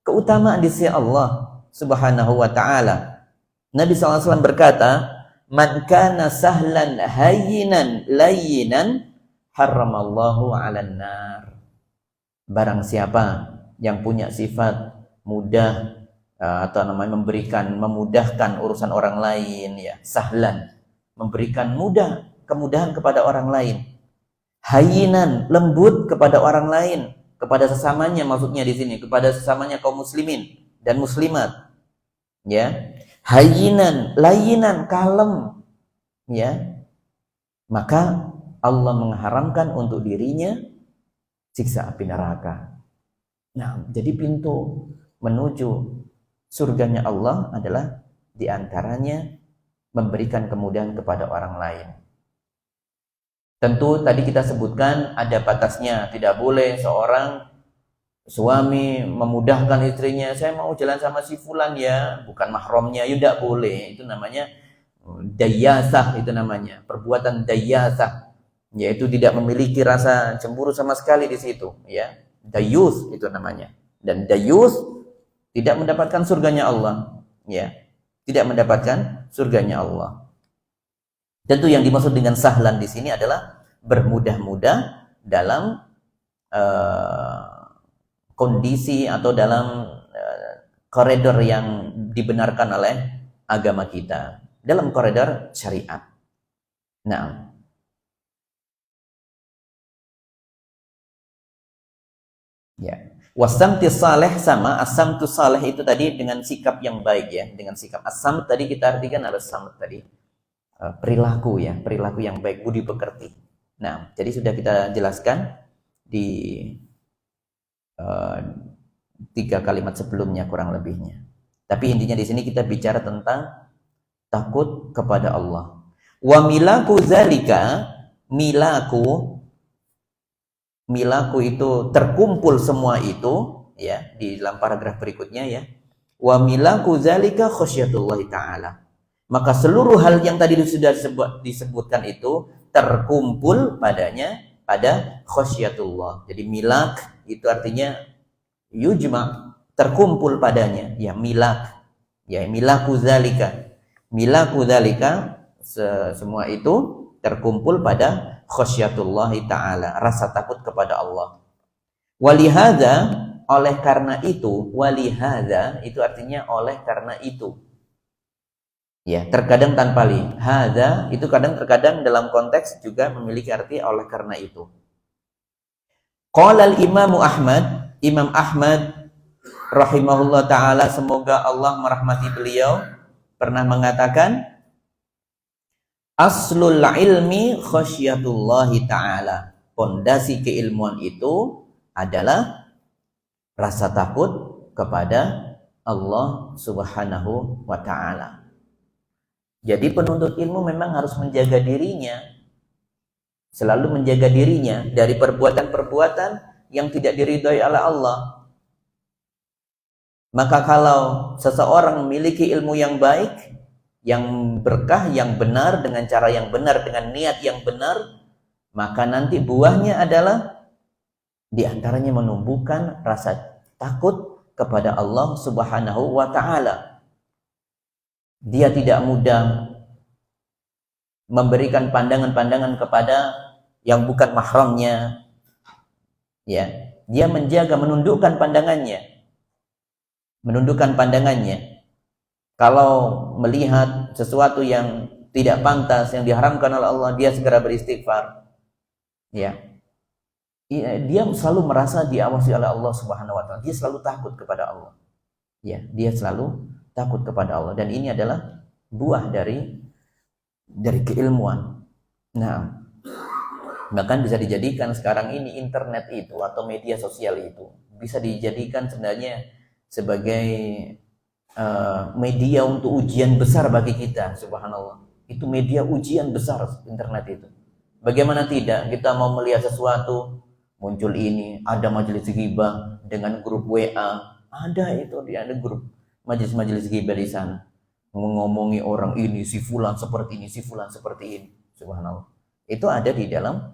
keutamaan di sisi Allah Subhanahu wa taala. Nabi SAW berkata, "Man kana sahlan hayyinan layyinan haramallahu 'alan nar." Barang siapa yang punya sifat mudah atau namanya memudahkan urusan orang lain, ya, sahlan, memberikan kemudahan kepada orang lain. Hayyinan, lembut kepada orang lain, kepada sesamanya, maksudnya di sini kepada sesamanya kaum muslimin dan muslimat, ya. Hayyinan, layyinan, kalem, ya. Maka Allah mengharamkan untuk dirinya siksa api neraka. Nah, jadi pintu menuju surganya Allah adalah diantaranya memberikan kemudahan kepada orang lain. Tentu tadi kita sebutkan ada batasnya, tidak boleh seorang suami memudahkan istrinya, saya mau jalan sama si fulan ya, bukan mahramnya, ya tidak boleh. Itu namanya dayasah, itu namanya perbuatan dayasah, yaitu tidak memiliki rasa cemburu sama sekali di situ, ya. Dayus itu namanya. Dan dayus tidak mendapatkan surganya Allah, ya. Tidak mendapatkan surganya Allah. Tentu yang dimaksud dengan sahlan di sini adalah bermudah-mudah dalam kondisi atau dalam koridor yang dibenarkan oleh agama kita, dalam koridor syariat. Nah, ya. Wasamti saleh sama asamtu saleh itu tadi dengan sikap yang baik, ya, dengan sikap. Asam tadi kita artikan adalah samt tadi perilaku, ya, perilaku yang baik, budi pekerti. Nah, jadi sudah kita jelaskan di 3 kalimat sebelumnya kurang lebihnya. Tapi intinya di sini kita bicara tentang takut kepada Allah. Wa milaku zalika, milaku itu terkumpul semua itu, ya, di dalam paragraf berikutnya, ya. Wa milaku zalika khasyatullah ta'ala. Maka seluruh hal yang tadi sudah disebutkan itu terkumpul padanya pada khasyatullah. Jadi milak itu artinya yujma, terkumpul padanya, ya, milak, ya, milaku zalika. Milaku zalika, semua itu terkumpul pada khasyatullah ta'ala, rasa takut kepada Allah. Walihada, oleh karena itu, walihada itu artinya oleh karena itu. Ya, terkadang tanpa li. Hada itu terkadang dalam konteks juga memiliki arti oleh karena itu. Qala al-Imam Ahmad, Imam Ahmad rahimahullah ta'ala, semoga Allah merahmati beliau, pernah mengatakan, aslul ilmi khasyatullahi ta'ala. Pondasi keilmuan itu adalah rasa takut kepada Allah subhanahu wa ta'ala. Jadi penuntut ilmu memang harus menjaga dirinya, selalu menjaga dirinya dari perbuatan-perbuatan yang tidak diridhoi oleh Allah. Maka kalau seseorang memiliki ilmu yang baik, yang berkah, yang benar, dengan cara yang benar, dengan niat yang benar, maka nanti buahnya adalah diantaranya menumbuhkan rasa takut kepada Allah subhanahu wa ta'ala. Dia tidak mudah memberikan pandangan-pandangan kepada yang bukan mahramnya, ya. Dia menjaga, menundukkan pandangannya. Kalau melihat sesuatu yang tidak pantas, yang diharamkan oleh Allah, dia segera beristighfar, ya. Dia selalu merasa diawasi oleh Allah subhanahu wa ta'ala. Dia selalu takut kepada Allah, ya. Dia selalu takut kepada Allah, dan ini adalah buah dari keilmuan. Nah, bahkan bisa dijadikan sekarang ini internet itu atau media sosial itu bisa dijadikan sebenarnya sebagai media untuk ujian besar bagi kita, subhanallah. Itu media ujian besar, internet itu. Bagaimana tidak, kita mau melihat sesuatu, muncul ini, ada majelis ghibah dengan grup WA, ada grup majelis ghibah di sana, mengomongi orang ini, si fulan seperti ini, si fulan seperti ini, subhanallah. Itu ada di dalam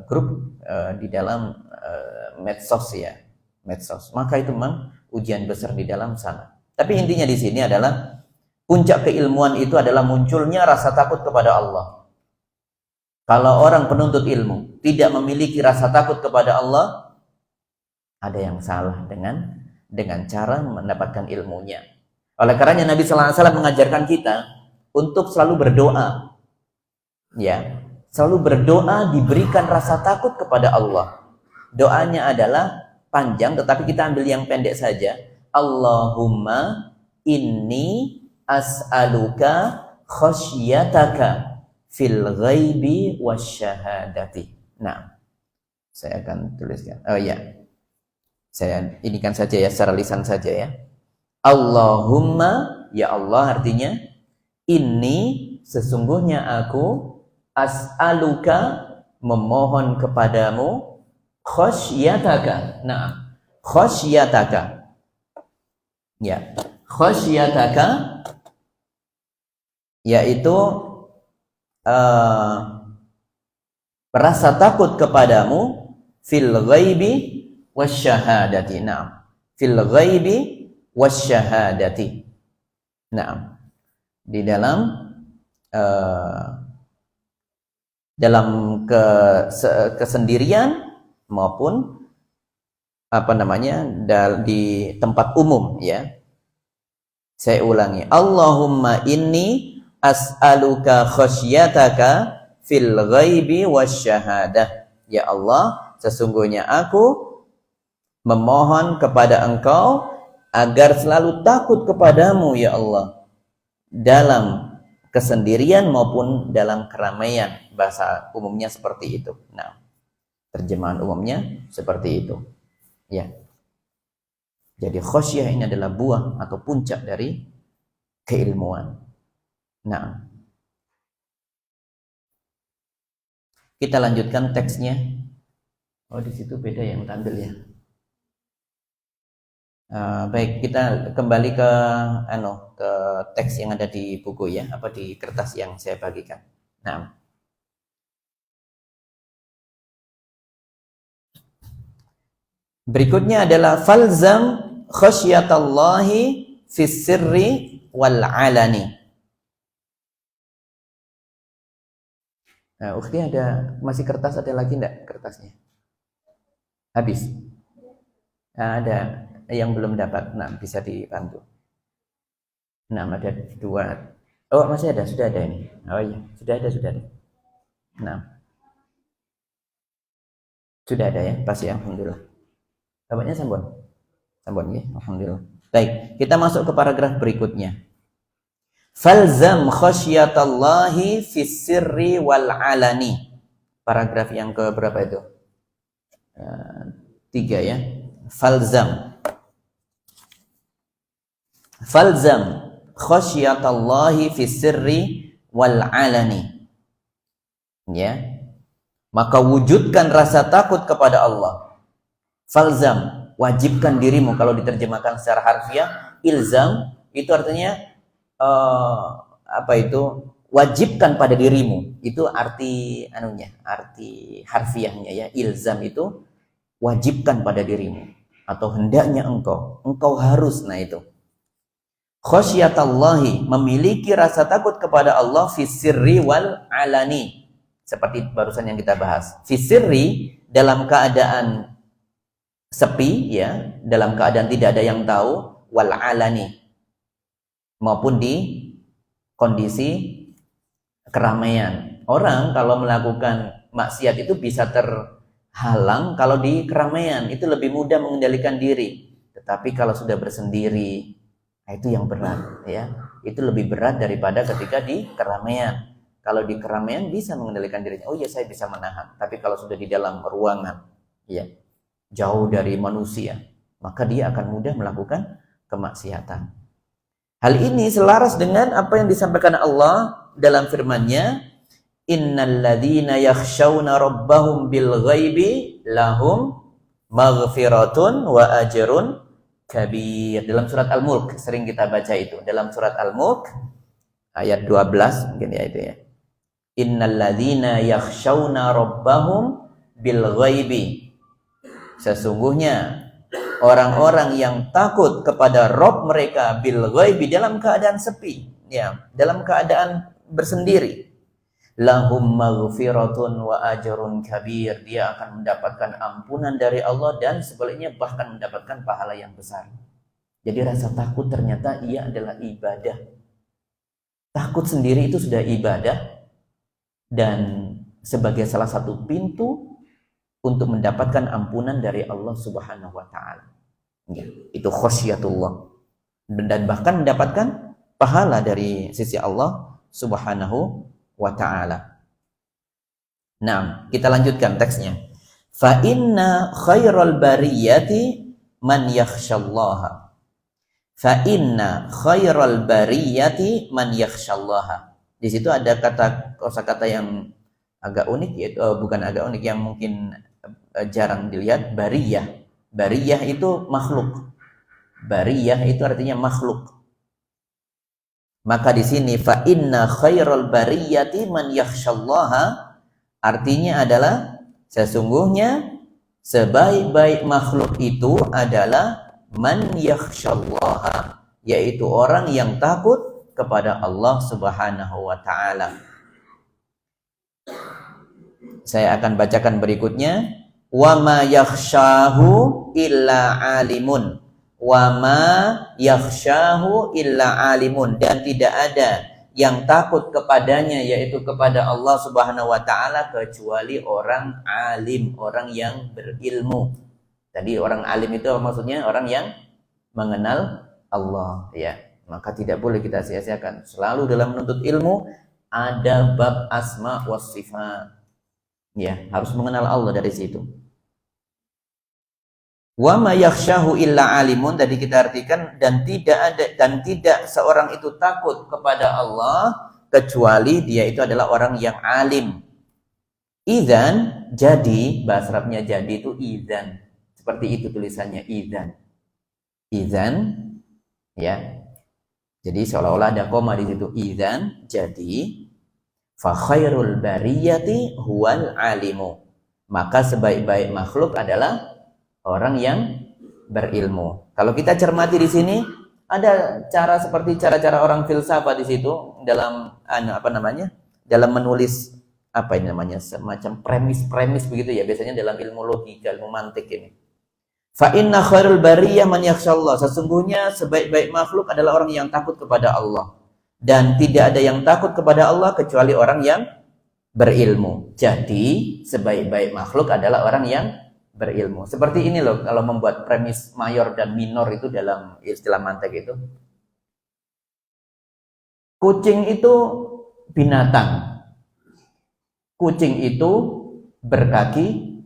grup, di dalam medsos, ya, medsos. Maka itu memang ujian besar di dalam sana. Tapi intinya di sini adalah puncak keilmuan itu adalah munculnya rasa takut kepada Allah. Kalau orang penuntut ilmu tidak memiliki rasa takut kepada Allah, ada yang salah dengan cara mendapatkan ilmunya. Oleh karenanya Nabi sallallahu alaihi wasallam mengajarkan kita untuk selalu berdoa. Ya, selalu berdoa diberikan rasa takut kepada Allah. Doanya adalah panjang, tetapi kita ambil yang pendek saja. Allahumma inni as'aluka khasyataka fil ghaibi wasyahadati. Nah, Saya akan tuliskan. Oh ya, saya inikan saja ya, secara lisan saja ya. Allahumma, ya Allah artinya, ini sesungguhnya aku as'aluka memohon kepadamu khasyataka. Nah, khasyataka. Ya, khasyataka yaitu rasa takut kepadamu fil ghaibi wasyahadati. Nah, fil ghaibi wasyahadati. Nah, di dalam kesendirian maupun di tempat umum ya. Saya ulangi, Allahumma inni as'aluka khasyataka fil ghaibi wasyahadah. Ya Allah, sesungguhnya aku memohon kepada Engkau agar selalu takut kepadamu ya Allah, dalam kesendirian maupun dalam keramaian. Bahasa umumnya seperti itu. Nah, terjemahan umumnya seperti itu. Ya. Jadi khosyah ini adalah buah atau puncak dari keilmuan. Nah, kita lanjutkan teksnya. Oh, di situ beda yang tampil ya. Baik, kita kembali ke teks yang ada di buku ya, di kertas yang saya bagikan. Nah, berikutnya adalah falzam khasyatallahi fis sirri wal alani. Nah, Ukhti masih kertas, ada lagi enggak kertasnya? Habis. Nah, ada yang belum dapat. Nah, bisa dibantu. Nah, ada 2. Oh, masih ada, sudah ada ini. Oh iya, sudah ada. Nah. Sudah ada ya, pasti ya, alhamdulillah. Dapatnya Sambon ya, alhamdulillah. Baik, kita masuk ke paragraf berikutnya. Falzam khasyatallahi fis sirri wal alani. Paragraf yang ke berapa itu? 3 ya. Falzam khasyatallahi fis sirri wal alani. Ya. Maka wujudkan rasa takut kepada Allah. Falzam, wajibkan dirimu. Kalau diterjemahkan secara harfiah, ilzam itu artinya wajibkan pada dirimu. Itu arti arti harfiahnya ya. Ilzam itu wajibkan pada dirimu atau hendaknya engkau harus. Nah, itu khasyatallahi, memiliki rasa takut kepada Allah fis sirri wal alani, seperti barusan yang kita bahas. Fis sirri, dalam keadaan sepi ya, dalam keadaan tidak ada yang tahu, wal alani, maupun di kondisi keramaian. Orang kalau melakukan maksiat itu bisa terhalang kalau di keramaian, itu lebih mudah mengendalikan diri. Tetapi kalau sudah bersendiri, itu yang berat ya. Itu lebih berat daripada ketika di keramaian. Kalau di keramaian bisa mengendalikan dirinya. Oh iya, saya bisa menahan. Tapi kalau sudah di dalam ruangan ya, jauh dari manusia, maka dia akan mudah melakukan kemaksiatan. Hal ini selaras dengan apa yang disampaikan Allah dalam firman-Nya, innal ladzina yakhshawna rabbahum bil ghaibi lahum maghfiratun wa ajrun kabir. Dalam surat Al-Mulk sering kita baca itu. Dalam surat Al-Mulk ayat 12 mungkin ya itu ya. Innal ladzina yakhshawna rabbahum bil ghaibi. Sesungguhnya orang-orang yang takut kepada Rabb mereka bil ghaibi, dalam keadaan sepi ya, dalam keadaan bersendiri, lahum maghfiratun wa ajrun kabir, dia akan mendapatkan ampunan dari Allah dan sebaliknya bahkan mendapatkan pahala yang besar. Jadi rasa takut ternyata ia adalah ibadah. Takut sendiri itu sudah ibadah dan sebagai salah satu pintu untuk mendapatkan ampunan dari Allah Subhanahu wa taala. Ya, itu khasyatullah. Dan bahkan mendapatkan pahala dari sisi Allah Subhanahu wa taala. Nah, kita lanjutkan teksnya. Fa inna khairal bariyati man yakhshallaha. Fa inna khairal bariyati man yakhshallaha. Di situ ada kosakata yang agak unik, yaitu bukan agak unik, yang mungkin jarang dilihat. Bariyah. Bariyah itu makhluk. Bariyah itu artinya makhluk. Maka di sini fa inna khairal bariyati man yakhshallaha artinya adalah sesungguhnya sebaik-baik makhluk itu adalah man yakhshallaha, yaitu orang yang takut kepada Allah Subhanahu wa taala. Saya akan bacakan berikutnya. Wa ma yakhshahu illa alimun. Wa ma yakhshahu illa alimun, dan tidak ada yang takut kepadanya, yaitu kepada Allah Subhanahu wa taala, kecuali orang alim, orang yang berilmu. Tadi orang alim itu maksudnya orang yang mengenal Allah, ya. Maka tidak boleh kita sia-siakan. Selalu dalam menuntut ilmu ada bab asma was sifat. Ya, harus mengenal Allah dari situ. Wa ma yakhshahu illa alimun, tadi kita artikan, dan tidak seorang itu takut kepada Allah kecuali dia itu adalah orang yang alim. Idzan, jadi, bahasa Arabnya jadi itu idzan. Seperti itu tulisannya, idzan. Idzan, ya. Jadi seolah-olah ada koma di situ, idzan, jadi fa khairul bariyati huwal alimu. Maka sebaik-baik makhluk adalah orang yang berilmu. Kalau kita cermati di sini ada cara seperti cara-cara orang filsafat di situ dalam dalam menulis semacam premis-premis begitu ya, biasanya dalam ilmu logika, ilmu mantik ini. Fa inna khairul bariyah man yakhshallah, sesungguhnya sebaik-baik makhluk adalah orang yang takut kepada Allah, dan tidak ada yang takut kepada Allah kecuali orang yang berilmu. Jadi sebaik-baik makhluk adalah orang yang berilmu. Seperti ini loh, kalau membuat premis mayor dan minor itu dalam istilah mantek itu. Kucing itu binatang. Kucing itu berkaki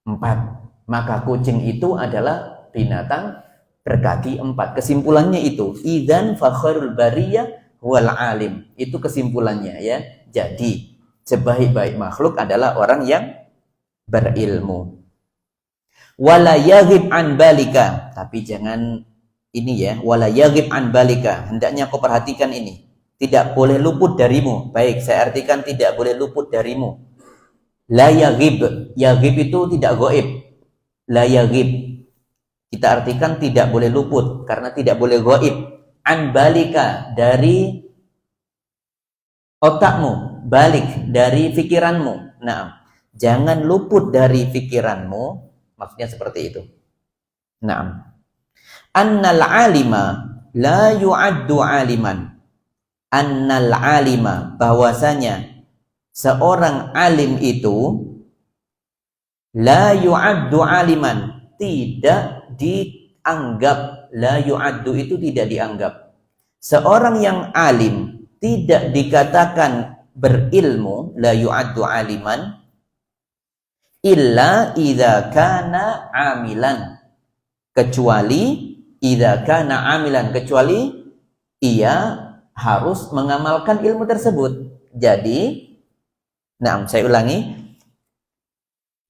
4. Maka kucing itu adalah binatang berkaki 4. Kesimpulannya itu, idzan fa khairul bariyah wal alim. Itu kesimpulannya ya. Jadi sebaik-baik makhluk adalah orang yang berilmu. Wala yaghib an balika, tapi jangan ini ya, wala yaghib an balika, hendaknya kau perhatikan ini, tidak boleh luput darimu. Baik, saya artikan tidak boleh luput darimu. La yaghib, yaghib itu tidak gaib. La yaghib kita artikan tidak boleh luput, karena tidak boleh gaib. An balika, dari otakmu, balik dari pikiranmu. Nah, jangan luput dari pikiranmu. Maksudnya seperti itu. Naam. Annal alima la yu'addu aliman. Annal alima, bahwasanya seorang alim itu la yu'addu aliman, tidak dianggap. La yu'addu itu tidak dianggap. Seorang yang alim tidak dikatakan berilmu, la yu'addu aliman, illa idza kana amilan, kecuali idza kana amilan, kecuali ia harus mengamalkan ilmu tersebut. Jadi, saya ulangi,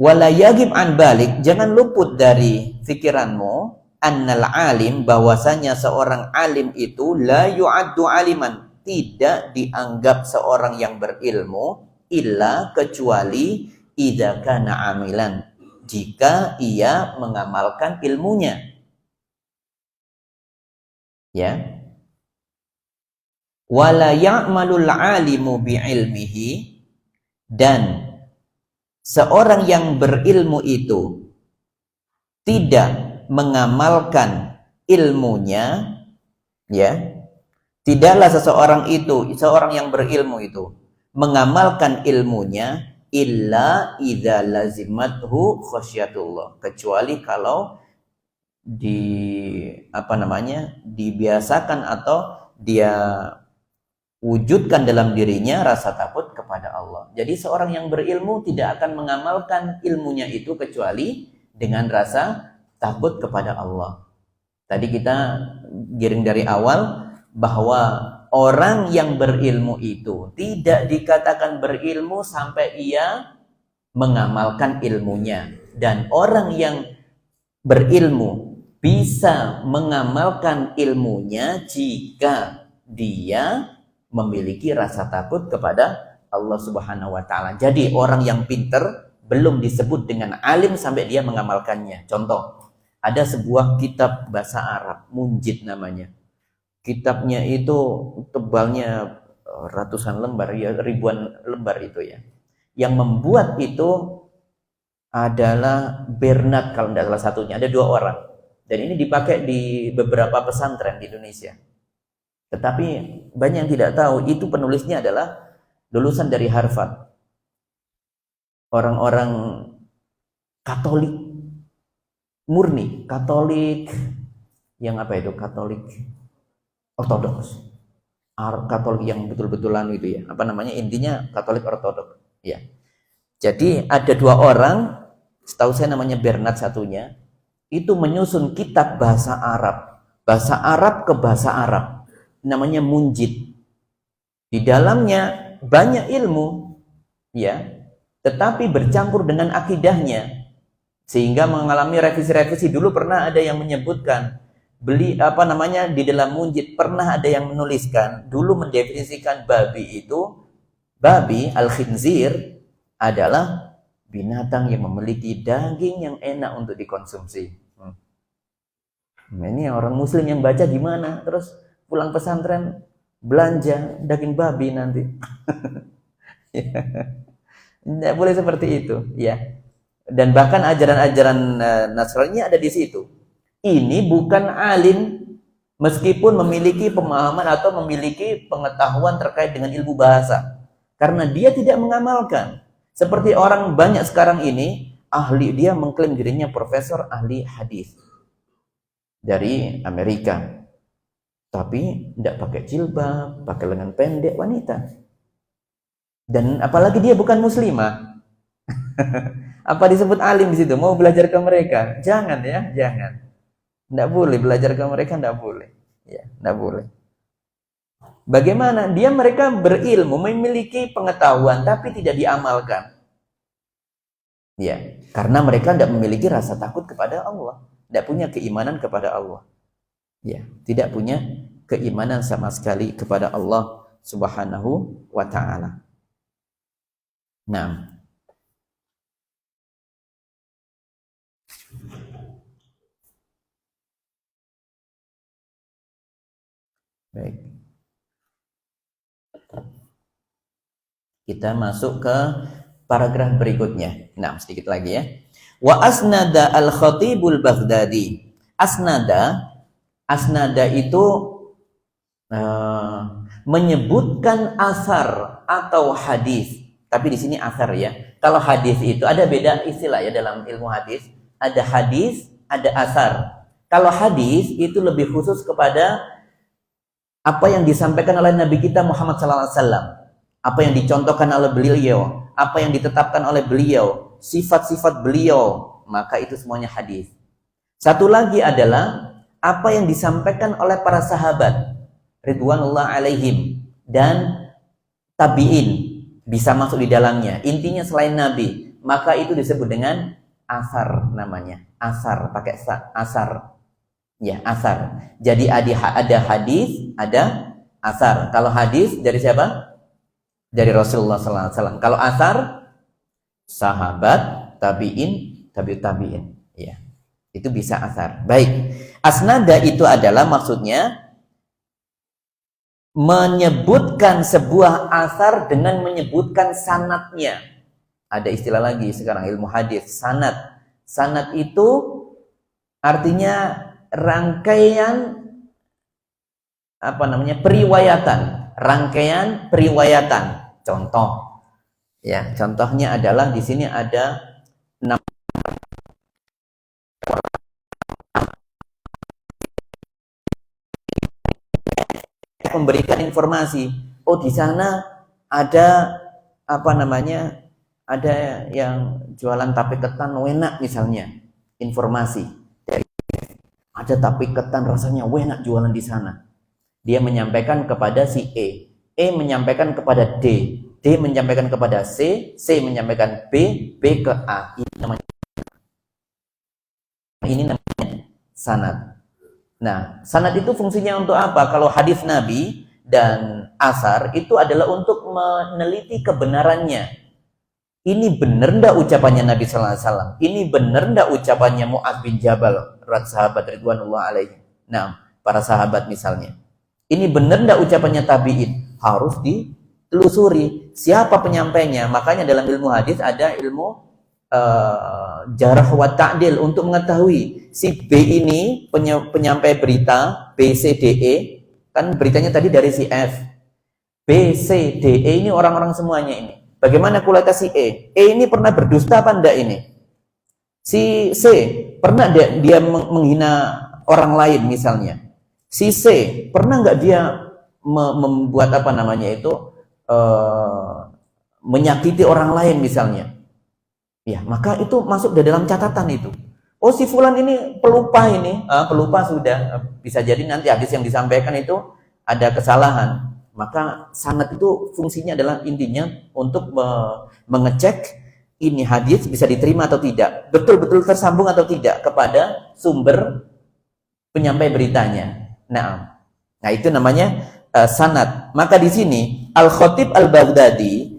wala yaghib an balik, jangan luput dari pikiranmu, annal alim, bahwasanya seorang alim itu la yu'addu aliman, tidak dianggap seorang yang berilmu, illa, kecuali idza kana amilan, jika ia mengamalkan ilmunya. Ya. Wala ya'malul 'alimu bi'ilmihi, dan seorang yang berilmu itu tidak mengamalkan ilmunya, ya. Tidaklah seorang yang berilmu itu mengamalkan ilmunya illa idza lazimathu khasyatullah, kecuali kalau dibiasakan atau dia wujudkan dalam dirinya rasa takut kepada Allah. Jadi seorang yang berilmu tidak akan mengamalkan ilmunya itu kecuali dengan rasa takut kepada Allah. Tadi kita giring dari awal bahwa orang yang berilmu itu tidak dikatakan berilmu sampai ia mengamalkan ilmunya. Dan orang yang berilmu bisa mengamalkan ilmunya jika dia memiliki rasa takut kepada Allah Subhanahu wa taala. Jadi orang yang pinter belum disebut dengan alim sampai dia mengamalkannya. Contoh, ada sebuah kitab bahasa Arab, Munjid namanya. Kitabnya itu tebalnya ratusan lembar, ya ribuan lembar itu ya. Yang membuat itu adalah Bernard kalau tidak salah satunya. Ada 2 orang. Dan ini dipakai di beberapa pesantren di Indonesia. Tetapi banyak yang tidak tahu itu penulisnya adalah lulusan dari Harvard. Orang-orang Katolik murni, Katolik yang apa itu? Katolik Ortodoks. Katolik yang betul-betulan itu ya. Apa namanya? Intinya Katolik Ortodoks, ya. Jadi ada 2 orang, setahu saya namanya Bernard satunya, itu menyusun kitab bahasa Arab. Bahasa Arab ke bahasa Arab. Namanya Munjid. Di dalamnya banyak ilmu, ya, tetapi bercampur dengan akidahnya, sehingga mengalami revisi-revisi. Dulu pernah ada yang menyebutkan di dalam Munjid pernah ada yang menuliskan dulu mendefinisikan babi itu, babi al-khinzir adalah binatang yang memiliki daging yang enak untuk dikonsumsi. Nah, ini orang muslim yang baca gimana? Terus pulang pesantren belanja daging babi nanti. Tidak boleh seperti itu, ya. Dan bahkan ajaran-ajaran Nasrani ada di situ. Ini bukan alim meskipun memiliki pemahaman atau memiliki pengetahuan terkait dengan ilmu bahasa, karena dia tidak mengamalkan. Seperti orang banyak sekarang ini, dia mengklaim dirinya profesor ahli hadis dari Amerika, tapi tidak pakai jilbab, pakai lengan pendek, wanita. Dan apalagi dia bukan muslimah. Apa disebut alim di situ? Mau belajar ke mereka? Jangan ya, jangan. Tidak boleh belajar ke mereka, tidak boleh. Ya, tidak boleh. Bagaimana? Mereka berilmu, memiliki pengetahuan, tapi tidak diamalkan. Ya, karena mereka tidak memiliki rasa takut kepada Allah, tidak punya keimanan kepada Allah. Ya, tidak punya keimanan sama sekali kepada Allah Subhanahu wa taala. Nah, baik. Kita masuk ke paragraf berikutnya. Nah, sedikit lagi ya. Wa asnada al-Khatibul Baghdadi. Asnada itu menyebutkan asar atau hadis. Tapi di sini asar ya. Kalau hadis itu ada beda istilah ya dalam ilmu hadis. Ada hadis, ada asar. Kalau hadis itu lebih khusus kepada apa yang disampaikan oleh Nabi kita Muhammad SAW. Apa yang dicontohkan oleh beliau, apa yang ditetapkan oleh beliau, sifat-sifat beliau, maka itu semuanya hadis. Satu lagi adalah apa yang disampaikan oleh para sahabat ridwanullah alaihim dan tabi'in bisa masuk di dalamnya. Intinya selain Nabi, maka itu disebut dengan asar namanya. Asar, pakai asar. Ya, asar. Jadi ada hadis, ada asar. Kalau hadis dari siapa? Dari Rasulullah SAW. Kalau asar, sahabat, tabi'in, tabi'in. Ya, itu bisa asar. Baik. Asnada itu adalah maksudnya menyebutkan sebuah asar dengan menyebutkan sanadnya. Ada istilah lagi sekarang ilmu hadis, sanad. Sanad itu artinya rangkaian periwayatan, rangkaian periwayatan. Contoh, ya, contohnya adalah di sini ada 6 memberikan informasi. oh di sana ada apa namanya, ada yang jualan tape ketan enak misalnya, informasi dari ada tape ketan rasanya enak jualan di sana. Dia menyampaikan kepada si E menyampaikan kepada D menyampaikan kepada C menyampaikan B ke A. Ini namanya sanad. Nah, sanad itu fungsinya untuk apa? Kalau hadis Nabi dan asar itu adalah untuk meneliti kebenarannya. Ini benar ndak ucapannya Nabi sallallahu alaihi wasallam? Ini benar ndak ucapannya Mu'adz bin Jabal, sahabat ridwanullah alaihi. Nah, para sahabat misalnya. Ini benar ndak ucapannya tabi'in? Harus ditelusuri siapa penyampainya. Makanya dalam ilmu hadis ada ilmu jarah wa ta'dil untuk mengetahui si B ini penyampai berita B, C, D, E, kan beritanya tadi dari si F. B, C, D, E ini orang-orang semuanya ini. Bagaimana kualitas si E? E ini pernah berdusta apa enggak ini? Si C pernah dia menghina orang lain misalnya. Si C pernah enggak dia membuat apa namanya itu menyakiti orang lain misalnya. Ya, maka itu masuk di dalam catatan itu. Oh, si fulan ini pelupa ini. Pelupa sudah. Bisa jadi nanti hadis yang disampaikan itu ada kesalahan. Maka sanad itu fungsinya adalah intinya untuk mengecek ini hadis bisa diterima atau tidak. Betul-betul tersambung atau tidak kepada sumber penyampai beritanya. Nah itu namanya sanad. Maka di sini Al-Khatib Al-Baghdadi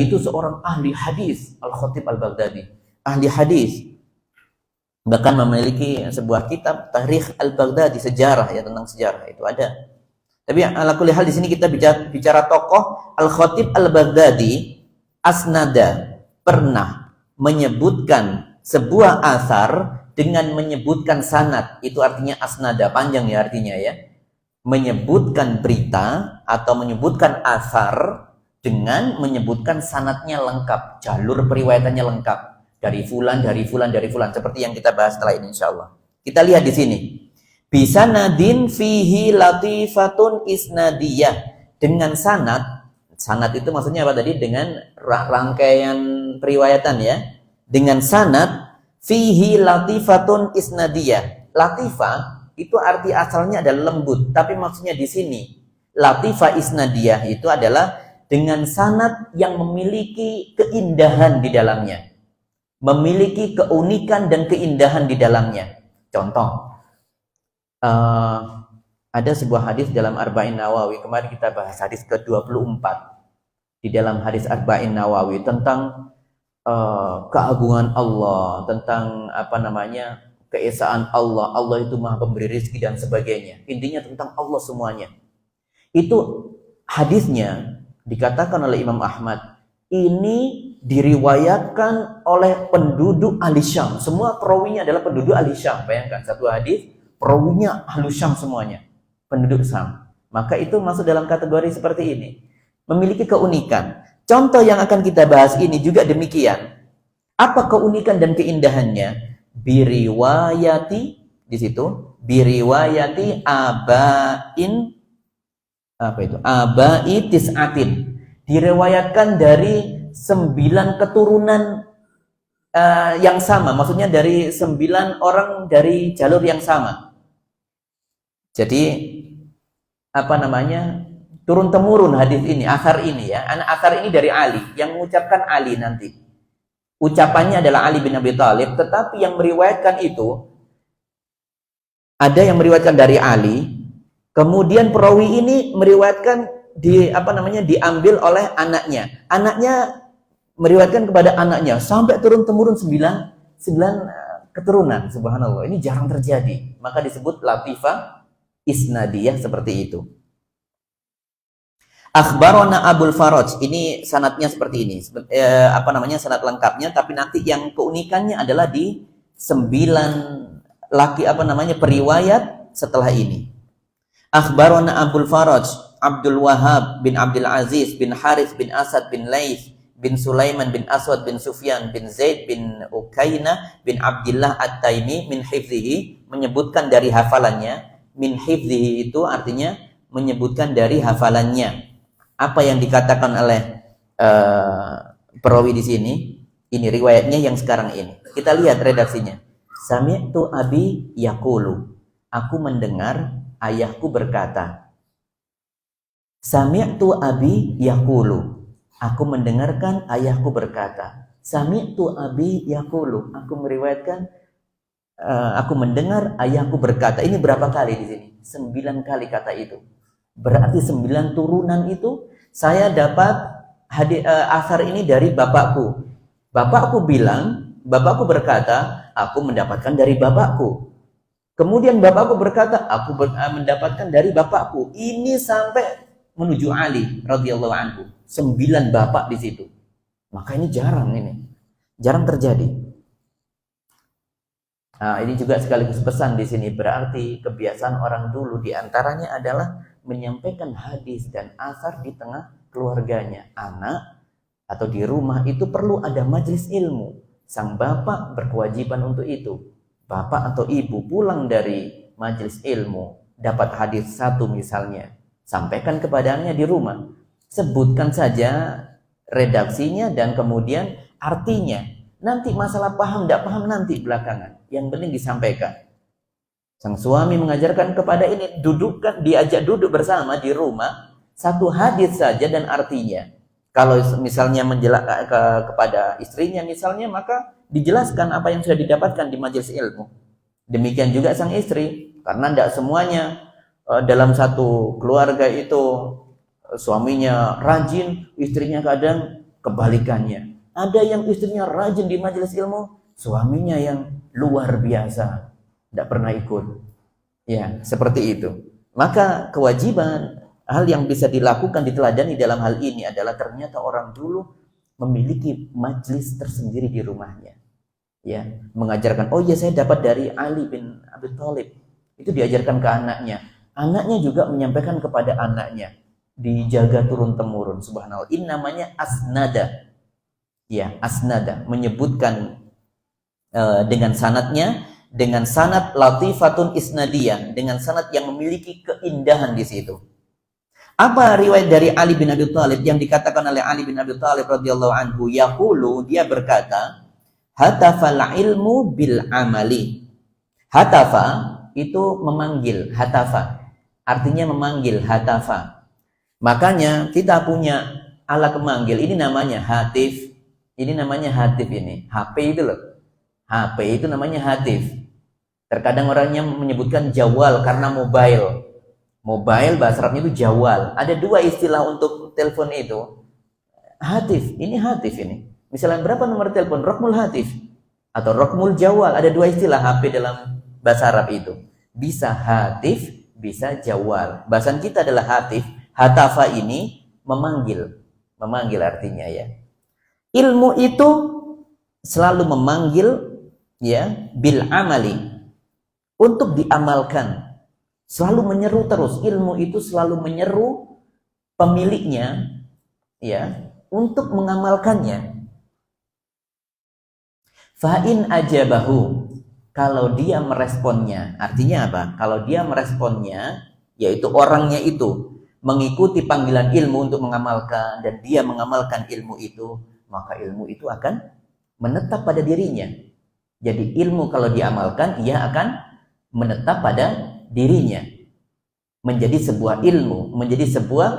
itu seorang ahli hadis. Al-Khatib Al-Baghdadi, ahli hadis. Bahkan memiliki sebuah kitab Tarikh Al-Baghdadi, sejarah ya, tentang sejarah itu ada. Tapi ala kulli hal di sini kita bicara tokoh Al-Khatib Al-Baghdadi asnada, pernah menyebutkan sebuah asar dengan menyebutkan sanad. Itu artinya asnada, panjang ya artinya ya. Menyebutkan berita atau menyebutkan asar dengan menyebutkan sanadnya lengkap, jalur periwayatannya lengkap, dari fulan, seperti yang kita bahas setelah ini insyaallah. Kita lihat di sini. Bisanadin fihi latifatun isnadiyah, dengan sanad itu maksudnya apa tadi? Dengan rangkaian periwayatan ya. Dengan sanad fihi latifatun isnadiyah. Latifah itu arti asalnya adalah lembut, tapi maksudnya di sini latifah isnadiyah itu adalah dengan sanad yang memiliki keindahan di dalamnya, memiliki keunikan dan keindahan di dalamnya. Contoh, ada sebuah hadis dalam Arba'in Nawawi, kemarin kita bahas hadis ke-24 di dalam hadis Arba'in Nawawi tentang keagungan Allah, tentang apa namanya, keesaan Allah, Allah itu maha pemberi rezeki dan sebagainya. Intinya tentang Allah semuanya. Itu hadisnya dikatakan oleh Imam Ahmad, ini diriwayatkan oleh penduduk ahli Syam. Semua perawinya adalah penduduk ahli Syam. Bayangkan satu hadis, perawinya ahli Syam semuanya, penduduk Syam. Maka itu masuk dalam kategori seperti ini, memiliki keunikan. Contoh yang akan kita bahas ini juga demikian. Apa keunikan dan keindahannya? Biriwayati, di situ biriwayati abain, apa itu? Abai tis'atin. Direwayatkan dari 9 keturunan yang sama. Maksudnya dari 9 orang dari jalur yang sama. Jadi apa namanya? Turun temurun hadis ini, asar ini ya. Asar ini dari Ali, yang mengucapkan Ali nanti. Ucapannya adalah Ali bin Abi Thalib, tetapi yang meriwayatkan itu ada yang meriwayatkan dari Ali. Kemudian perawi ini meriwayatkan diambil oleh anaknya. Anaknya meriwayatkan kepada anaknya sampai turun temurun 9 keturunan. Subhanallah, ini jarang terjadi. Maka disebut latifah isnadiyah seperti itu. Akhbarona Abul Faraj, ini sanadnya seperti ini. Sanad lengkapnya, tapi nanti yang keunikannya adalah di 9 periwayat setelah ini. Akhbarona Abul Faraj Abdul Wahhab bin Abdul Aziz bin Harith bin Asad bin Laith bin Sulaiman bin Aswad bin Sufyan bin Zaid bin Ukaina bin Abdullah At-Taimi min hifzihi, menyebutkan dari hafalannya. Min hifzihi itu artinya menyebutkan dari hafalannya. Apa yang dikatakan oleh perawi di sini? Ini riwayatnya yang sekarang ini. Kita lihat redaksinya. Sami'tu abi yaqulu. Aku mendengar ayahku berkata. Sami'tu abi yaqulu. Aku mendengarkan ayahku berkata. Sami'tu abi yaqulu. Aku meriwayatkan aku mendengar ayahku berkata. Ini berapa kali di sini? 9 kali kata itu. Berarti 9 turunan itu saya dapat asar ini dari bapakku. Bapakku berkata, aku mendapatkan dari bapakku. Kemudian bapakku berkata, aku mendapatkan dari bapakku. Ini sampai menuju Ali radhiyallahu anhu. 9 bapak di situ. Maka ini jarang terjadi. Nah, ini juga sekaligus pesan di sini, berarti kebiasaan orang dulu diantaranya adalah menyampaikan hadis dan asar di tengah keluarganya. Anak atau di rumah itu perlu ada majelis ilmu. Sang bapak berkewajiban untuk itu. Bapak atau ibu pulang dari majelis ilmu, dapat hadis 1 misalnya, sampaikan kepadanya di rumah. Sebutkan saja redaksinya dan kemudian artinya. Nanti masalah paham tidak paham nanti belakangan. Yang penting disampaikan. Sang suami mengajarkan kepada ini, diajak duduk bersama di rumah, 1 hadis saja dan artinya. Kalau misalnya menjelaskan kepada istrinya misalnya, maka dijelaskan apa yang sudah didapatkan di majelis ilmu. Demikian juga sang istri, karena tidak semuanya dalam satu keluarga itu suaminya rajin, istrinya kadang kebalikannya. Ada yang istrinya rajin di majelis ilmu, suaminya yang luar biasa, tidak pernah ikut. Ya, seperti itu. Maka kewajiban, hal yang bisa dilakukan, diteladani dalam hal ini adalah ternyata orang dulu memiliki majelis tersendiri di rumahnya. Ya, mengajarkan, oh ya saya dapat dari Ali bin Abi Thalib. Itu diajarkan ke anaknya. Anaknya juga menyampaikan kepada anaknya. Dijaga turun-temurun, subhanallah. Ini namanya asnada. Ya, asnada, menyebutkan dengan sanadnya, dengan sanad latifatun isnadiyah, dengan sanad yang memiliki keindahan di situ. Apa riwayat dari Ali bin Abi Thalib yang dikatakan oleh Ali bin Abi Thalib radhiyallahu anhu? Yaqulu, dia berkata, hatafal ilmu bil amali. Hatafa itu memanggil, hatafa artinya memanggil, hatafa. Makanya kita punya alat pemanggil, ini namanya hatif. Ini namanya hatif ini. HP itu loh. HP itu namanya hatif. Terkadang orangnya menyebutkan jawal karena mobile. Mobile bahasa Arabnya itu jawal. Ada 2 istilah untuk telepon itu. Hatif, ini hatif ini. Misalnya berapa nomor telepon? Rokmul hatif atau rokmul jawal. Ada 2 istilah HP dalam bahasa Arab itu. Bisa hatif, bisa jawal. Bahasan kita adalah hatif. Hatafa ini memanggil. Memanggil artinya ya. Ilmu itu selalu memanggil ya bil amali, untuk diamalkan. Selalu menyeru terus, ilmu itu selalu menyeru pemiliknya ya untuk mengamalkannya. Fa'in ajabahu, kalau dia meresponnya, artinya apa? Kalau dia meresponnya, yaitu orangnya itu mengikuti panggilan ilmu untuk mengamalkan dan dia mengamalkan ilmu itu, maka ilmu itu akan menetap pada dirinya. Jadi ilmu kalau diamalkan, ia akan menetap pada dirinya, menjadi sebuah ilmu, menjadi sebuah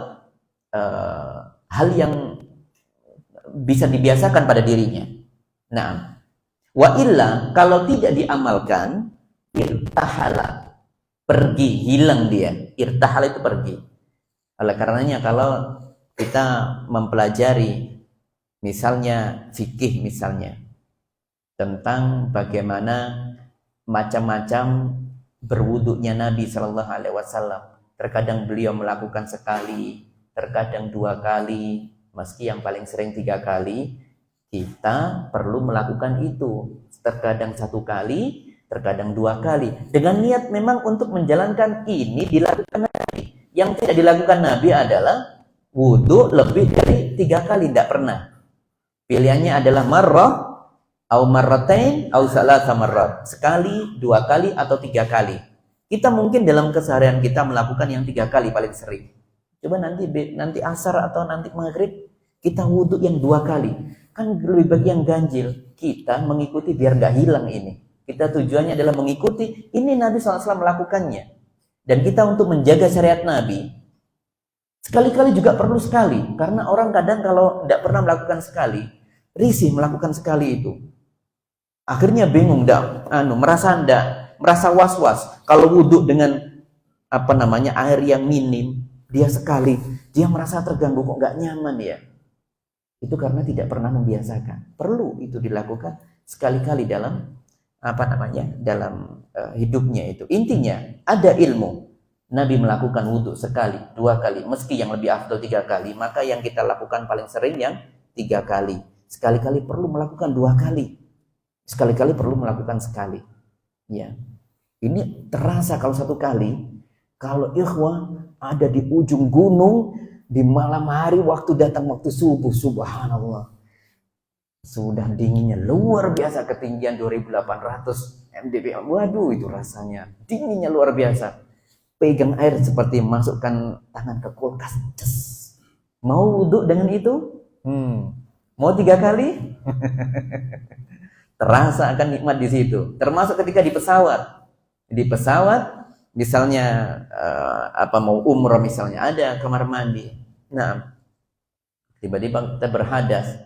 hal yang bisa dibiasakan pada dirinya. Nah, wa illa, kalau tidak diamalkan, irtahala, pergi, hilang dia. Irtahala itu pergi. Oleh karenanya kalau kita mempelajari misalnya fikih misalnya tentang bagaimana macam-macam berwuduknya Nabi Shallallahu Alaihi Wasallam. Terkadang beliau melakukan sekali, terkadang 2 kali, meski yang paling sering 3 kali. Kita perlu melakukan itu. Terkadang 1 kali, terkadang 2 kali. Dengan niat memang untuk menjalankan ini dilakukan Nabi. Yang tidak dilakukan Nabi adalah wudhu lebih dari 3 kali, tidak pernah. Pilihannya adalah marrah, au marratain, au salasa marrat. Sekali, 2 kali, atau 3 kali. Kita mungkin dalam keseharian kita melakukan yang 3 kali paling sering. Coba nanti asar atau nanti maghrib kita wudhu yang 2 kali. Kan lebih baik yang ganjil. Kita mengikuti biar gak hilang ini. Kita tujuannya adalah mengikuti. Ini Nabi SAW melakukannya. Dan kita untuk menjaga syariat Nabi, sekali-kali juga perlu sekali. Karena orang kadang kalau tidak pernah melakukan sekali, risih melakukan sekali itu. Akhirnya bingung, merasa was-was. Kalau wudhu dengan air yang minim, dia sekali, dia merasa terganggu, kok nggak nyaman ya. Itu karena tidak pernah membiasakan. Perlu itu dilakukan sekali-kali dalam dalam hidupnya itu. Intinya ada ilmu. Nabi melakukan wudhu sekali, 2 kali, meski yang lebih afdal 3 kali, maka yang kita lakukan paling sering yang 3 kali. Sekali-kali perlu melakukan 2 kali. Sekali-kali perlu melakukan sekali. Ya. Ini terasa kalau 1 kali, kalau ikhwah ada di ujung gunung di malam hari waktu datang waktu subuh, subhanallah. Sudah dinginnya luar biasa, ketinggian 2800 mdpl. Waduh, itu rasanya dinginnya luar biasa. Pegang air seperti masukkan tangan ke kulkas. Mau wudhu dengan itu? Mau 3 kali? Terasa akan nikmat di situ. Termasuk ketika di pesawat. Di pesawat, misalnya mau umroh misalnya, ada kamar mandi. Nah, tiba-tiba kita berhadas.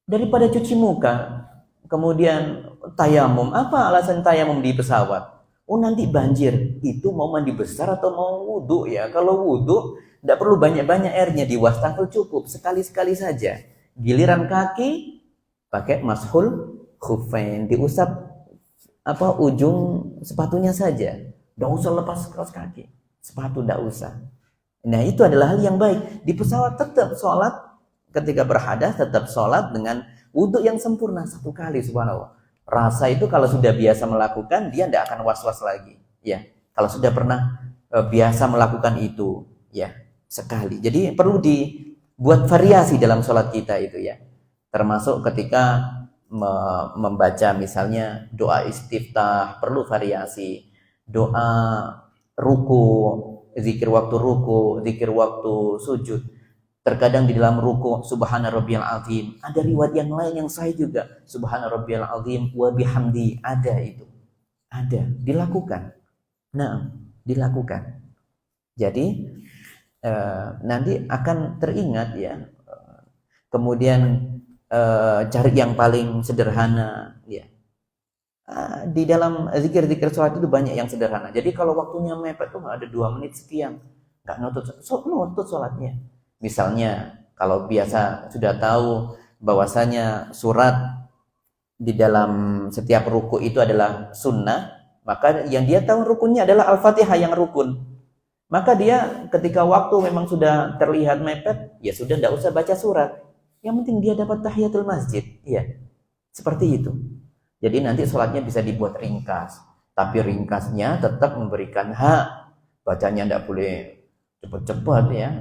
Daripada cuci muka, kemudian tayamum. Apa alasan tayamum di pesawat? Oh, nanti banjir. Itu mau mandi besar atau mau wudhu ya? Kalau wudhu, tidak perlu banyak-banyak airnya. Di wastafel cukup, sekali-sekali saja. Giliran kaki, pakai mashul khufain, diusap ujung sepatunya saja. Tidak usah lepas kaos kaki. Sepatu tidak usah. Nah, itu adalah hal yang baik. Di pesawat tetap sholat, ketika berhadas tetap sholat dengan wudhu yang sempurna 1 kali, subhanallah. Rasa itu kalau sudah biasa melakukan, dia tidak akan was-was lagi. Ya, kalau sudah pernah biasa melakukan itu, ya, sekali. Jadi perlu dibuat variasi dalam sholat kita itu ya. Termasuk ketika membaca misalnya doa istiftah, perlu variasi. Doa ruku, zikir waktu ruku, zikir waktu sujud. Terkadang di dalam ruku subhana rabbiyal azim, ada riwayat yang lain yang sahih juga, subhana rabbiyal azim wa bihamdi, ada itu. Ada, dilakukan. Nah, dilakukan. Jadi nanti akan teringat ya. Kemudian cari yang paling sederhana ya. Di dalam zikir-zikir sholat itu banyak yang sederhana. Jadi kalau waktunya mepet tuh ada 2 menit sekian, nggak nutut sholatnya. Misalnya kalau biasa sudah tahu bahwasanya surat di dalam setiap ruku itu adalah sunnah, maka yang dia tahu rukunnya adalah Al-Fatihah yang rukun. Maka dia ketika waktu memang sudah terlihat mepet, ya sudah tidak usah baca surat. Yang penting dia dapat tahiyatul masjid. Iya, seperti itu. Jadi nanti sholatnya bisa dibuat ringkas. Tapi ringkasnya tetap memberikan hak. Bacanya tidak boleh cepat-cepat ya.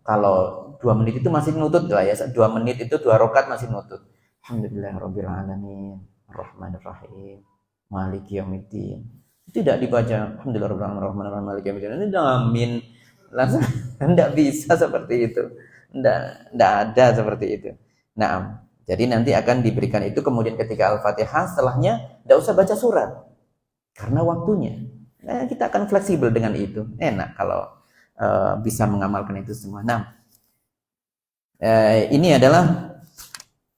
Kalau 2 menit itu masih nutut lah ya. 2 menit itu 2 rakaat masih nutut. Alhamdulillahirrahmanirrahim. Ar-Rahmanir-Rahim. Maliki yaumiddin. Tidak dibaca Alhamdulillahirrahmanirrahim. Maliki yaumiddin. Ini amin. Langsung tidak bisa seperti itu. Tidak ada seperti itu. Nah, jadi nanti akan diberikan itu, kemudian ketika Al-Fatihah setelahnya tidak usah baca surat karena waktunya. Nah, kita akan fleksibel dengan itu. Enak kalau bisa mengamalkan itu semua. Nah, ini adalah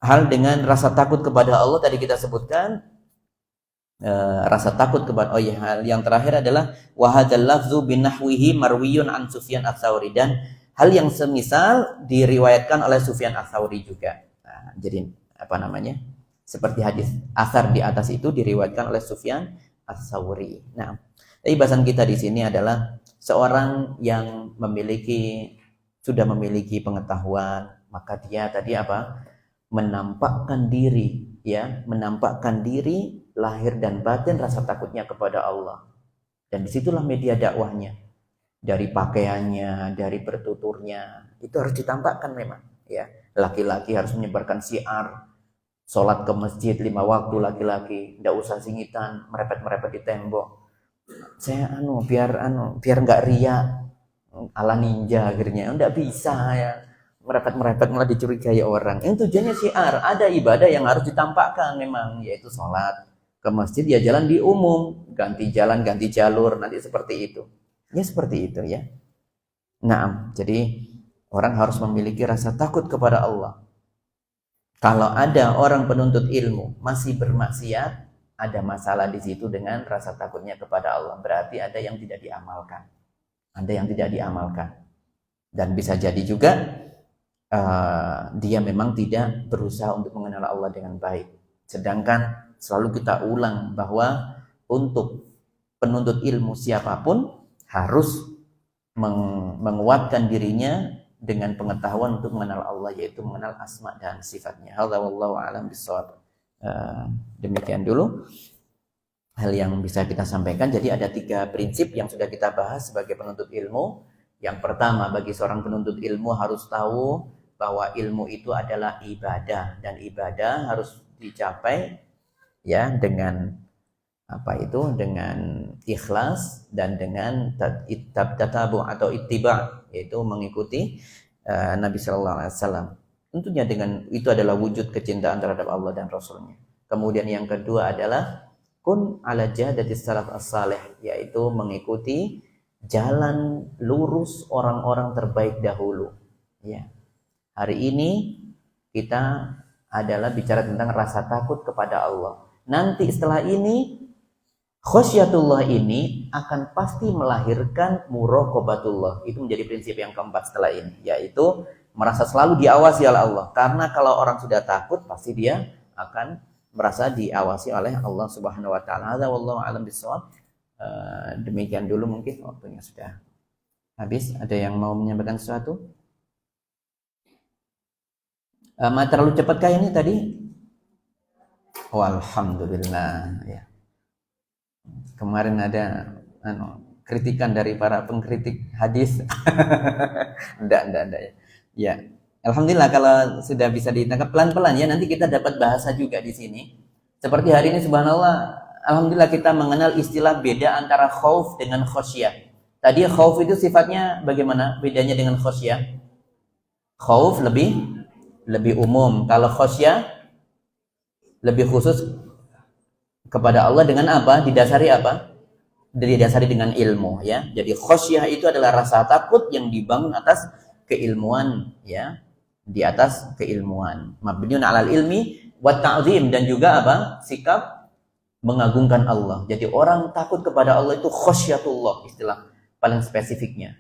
hal dengan rasa takut kepada Allah tadi kita sebutkan. Rasa takut kepada hal yang terakhir adalah wa hadzal lafzu binahwihi marwiyun an Sufyan ats-Tsauri, dan hal yang semisal diriwayatkan oleh Sufyan ats-Tsauri juga. Nah, jadi seperti hadis asar di atas itu diriwayatkan oleh Sufyan ats-Tsauri. Nah, tapi bahasan kita di sini adalah seorang yang sudah memiliki pengetahuan, maka dia tadi menampakkan diri lahir dan batin rasa takutnya kepada Allah. Dan disitulah media dakwahnya. Dari pakaiannya, dari bertuturnya, itu harus ditampakkan memang. Ya, laki-laki harus menyebarkan syiar, sholat ke masjid 5 waktu laki-laki, tidak usah singitan, merepet-merepet di tembok. saya biar nggak ria ala ninja akhirnya nggak bisa ya, merepet-merepet malah dicurigai orang. Ini tujuannya syiar. Ada ibadah yang harus ditampakkan memang, yaitu sholat. Ke masjid ya jalan di umum, ganti jalan ganti jalur nanti seperti itu. Ya seperti itu ya. Nah, jadi orang harus memiliki rasa takut kepada Allah. Kalau ada orang penuntut ilmu masih bermaksiat, ada masalah di situ dengan rasa takutnya kepada Allah. Berarti ada yang tidak diamalkan. Ada yang tidak diamalkan. Dan bisa jadi juga dia memang tidak berusaha untuk mengenal Allah dengan baik. Sedangkan selalu kita ulang bahwa untuk penuntut ilmu siapapun harus menguatkan dirinya dengan pengetahuan untuk mengenal Allah, yaitu mengenal asma dan sifatnya. Hadza wallahu a'lam bishawab. Demikian dulu hal yang bisa kita sampaikan. Jadi ada 3 prinsip yang sudah kita bahas sebagai penuntut ilmu. Yang pertama, bagi seorang penuntut ilmu harus tahu bahwa ilmu itu adalah ibadah, dan ibadah harus dicapai ya dengan dengan ikhlas dan dengan tatabu atau ittiba, yaitu mengikuti Nabi Sallallahu Alaihi Wasallam. Tentunya dengan itu adalah wujud kecintaan terhadap Allah dan Rasulnya. Kemudian yang kedua adalah kun ala jadatis salaf as-salih, yaitu mengikuti jalan lurus orang-orang terbaik dahulu. Ya. Hari ini kita adalah bicara tentang rasa takut kepada Allah. Nanti setelah ini khosyatullah ini akan pasti melahirkan muraqabatullah. Itu menjadi prinsip yang keempat setelah ini, yaitu merasa selalu diawasi oleh Allah. Karena kalau orang sudah takut, pasti dia akan merasa diawasi oleh Allah Subhanahu wa taala. Hadza wallahu a'lam bishawab. Demikian dulu, mungkin waktunya sudah habis. Ada yang mau menyampaikan sesuatu? Terlalu cepatkah ini tadi? Oh, alhamdulillah ya. Kemarin ada kritikan dari para pengkritik hadis. Enggak ya. Ya. Alhamdulillah kalau sudah bisa ditangkap pelan-pelan ya, nanti kita dapat bahasa juga di sini. Seperti hari ini subhanallah, alhamdulillah kita mengenal istilah beda antara khauf dengan khosyah. Tadi khauf itu sifatnya bagaimana? Bedanya dengan khosyah? Khauf lebih umum. Kalau khosyah lebih khusus kepada Allah dengan apa? Didasari apa? Didasari dengan ilmu ya. Jadi khosyah itu adalah rasa takut yang dibangun atas keilmuan ya. Di atas keilmuan. Mabniun 'alal ilmi wa ta'zim, dan juga apa? Sikap mengagungkan Allah. Jadi orang takut kepada Allah itu khosyatullah, istilah paling spesifiknya.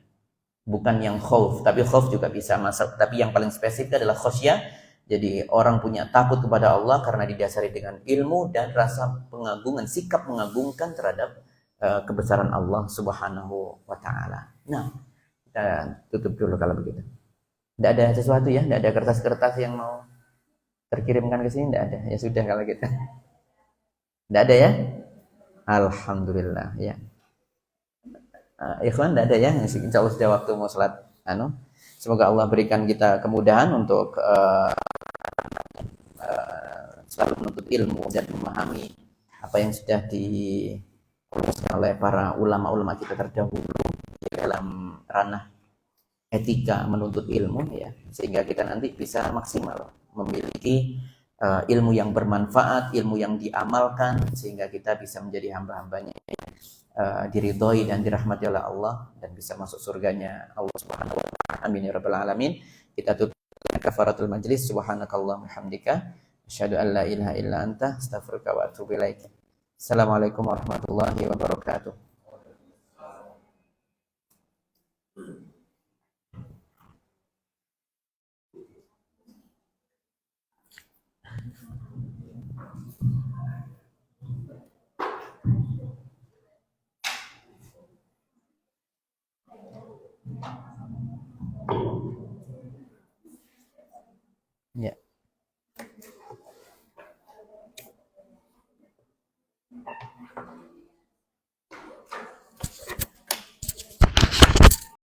Bukan yang khauf, tapi khauf juga bisa masuk, tapi yang paling spesifik adalah khosyah. Jadi orang punya takut kepada Allah karena didasari dengan ilmu dan rasa pengagungan, sikap mengagungkan terhadap kebesaran Allah Subhanahu wa taala. Nah, kita tutup dulu kalau begitu. Tidak ada sesuatu ya, tidak ada kertas-kertas yang mau terkirimkan ke sini, tidak ada. Ya sudah kalau gitu. Tidak ada ya? Alhamdulillah ya. Ikhwan, tidak ada ya? Insya Allah sudah waktu mau sholat. Semoga Allah berikan kita kemudahan untuk selalu menuntut ilmu dan memahami apa yang sudah diuruskan oleh para ulama-ulama kita terdahulu dalam ranah etika menuntut ilmu ya, sehingga kita nanti bisa maksimal memiliki ilmu yang bermanfaat, ilmu yang diamalkan, sehingga kita bisa menjadi hamba-hambanya diridhoi dan dirahmati oleh Allah dan bisa masuk surganya Allah Subhanahu wa taala. Amin ya rabbal alamin. Kita tutup kafaratul majlis. Subhanakallahumma hamdika asyhadu an la ilaha illa anta astaghfiruka wa atubu ilaik. Assalamualaikum warahmatullahi wabarakatuh.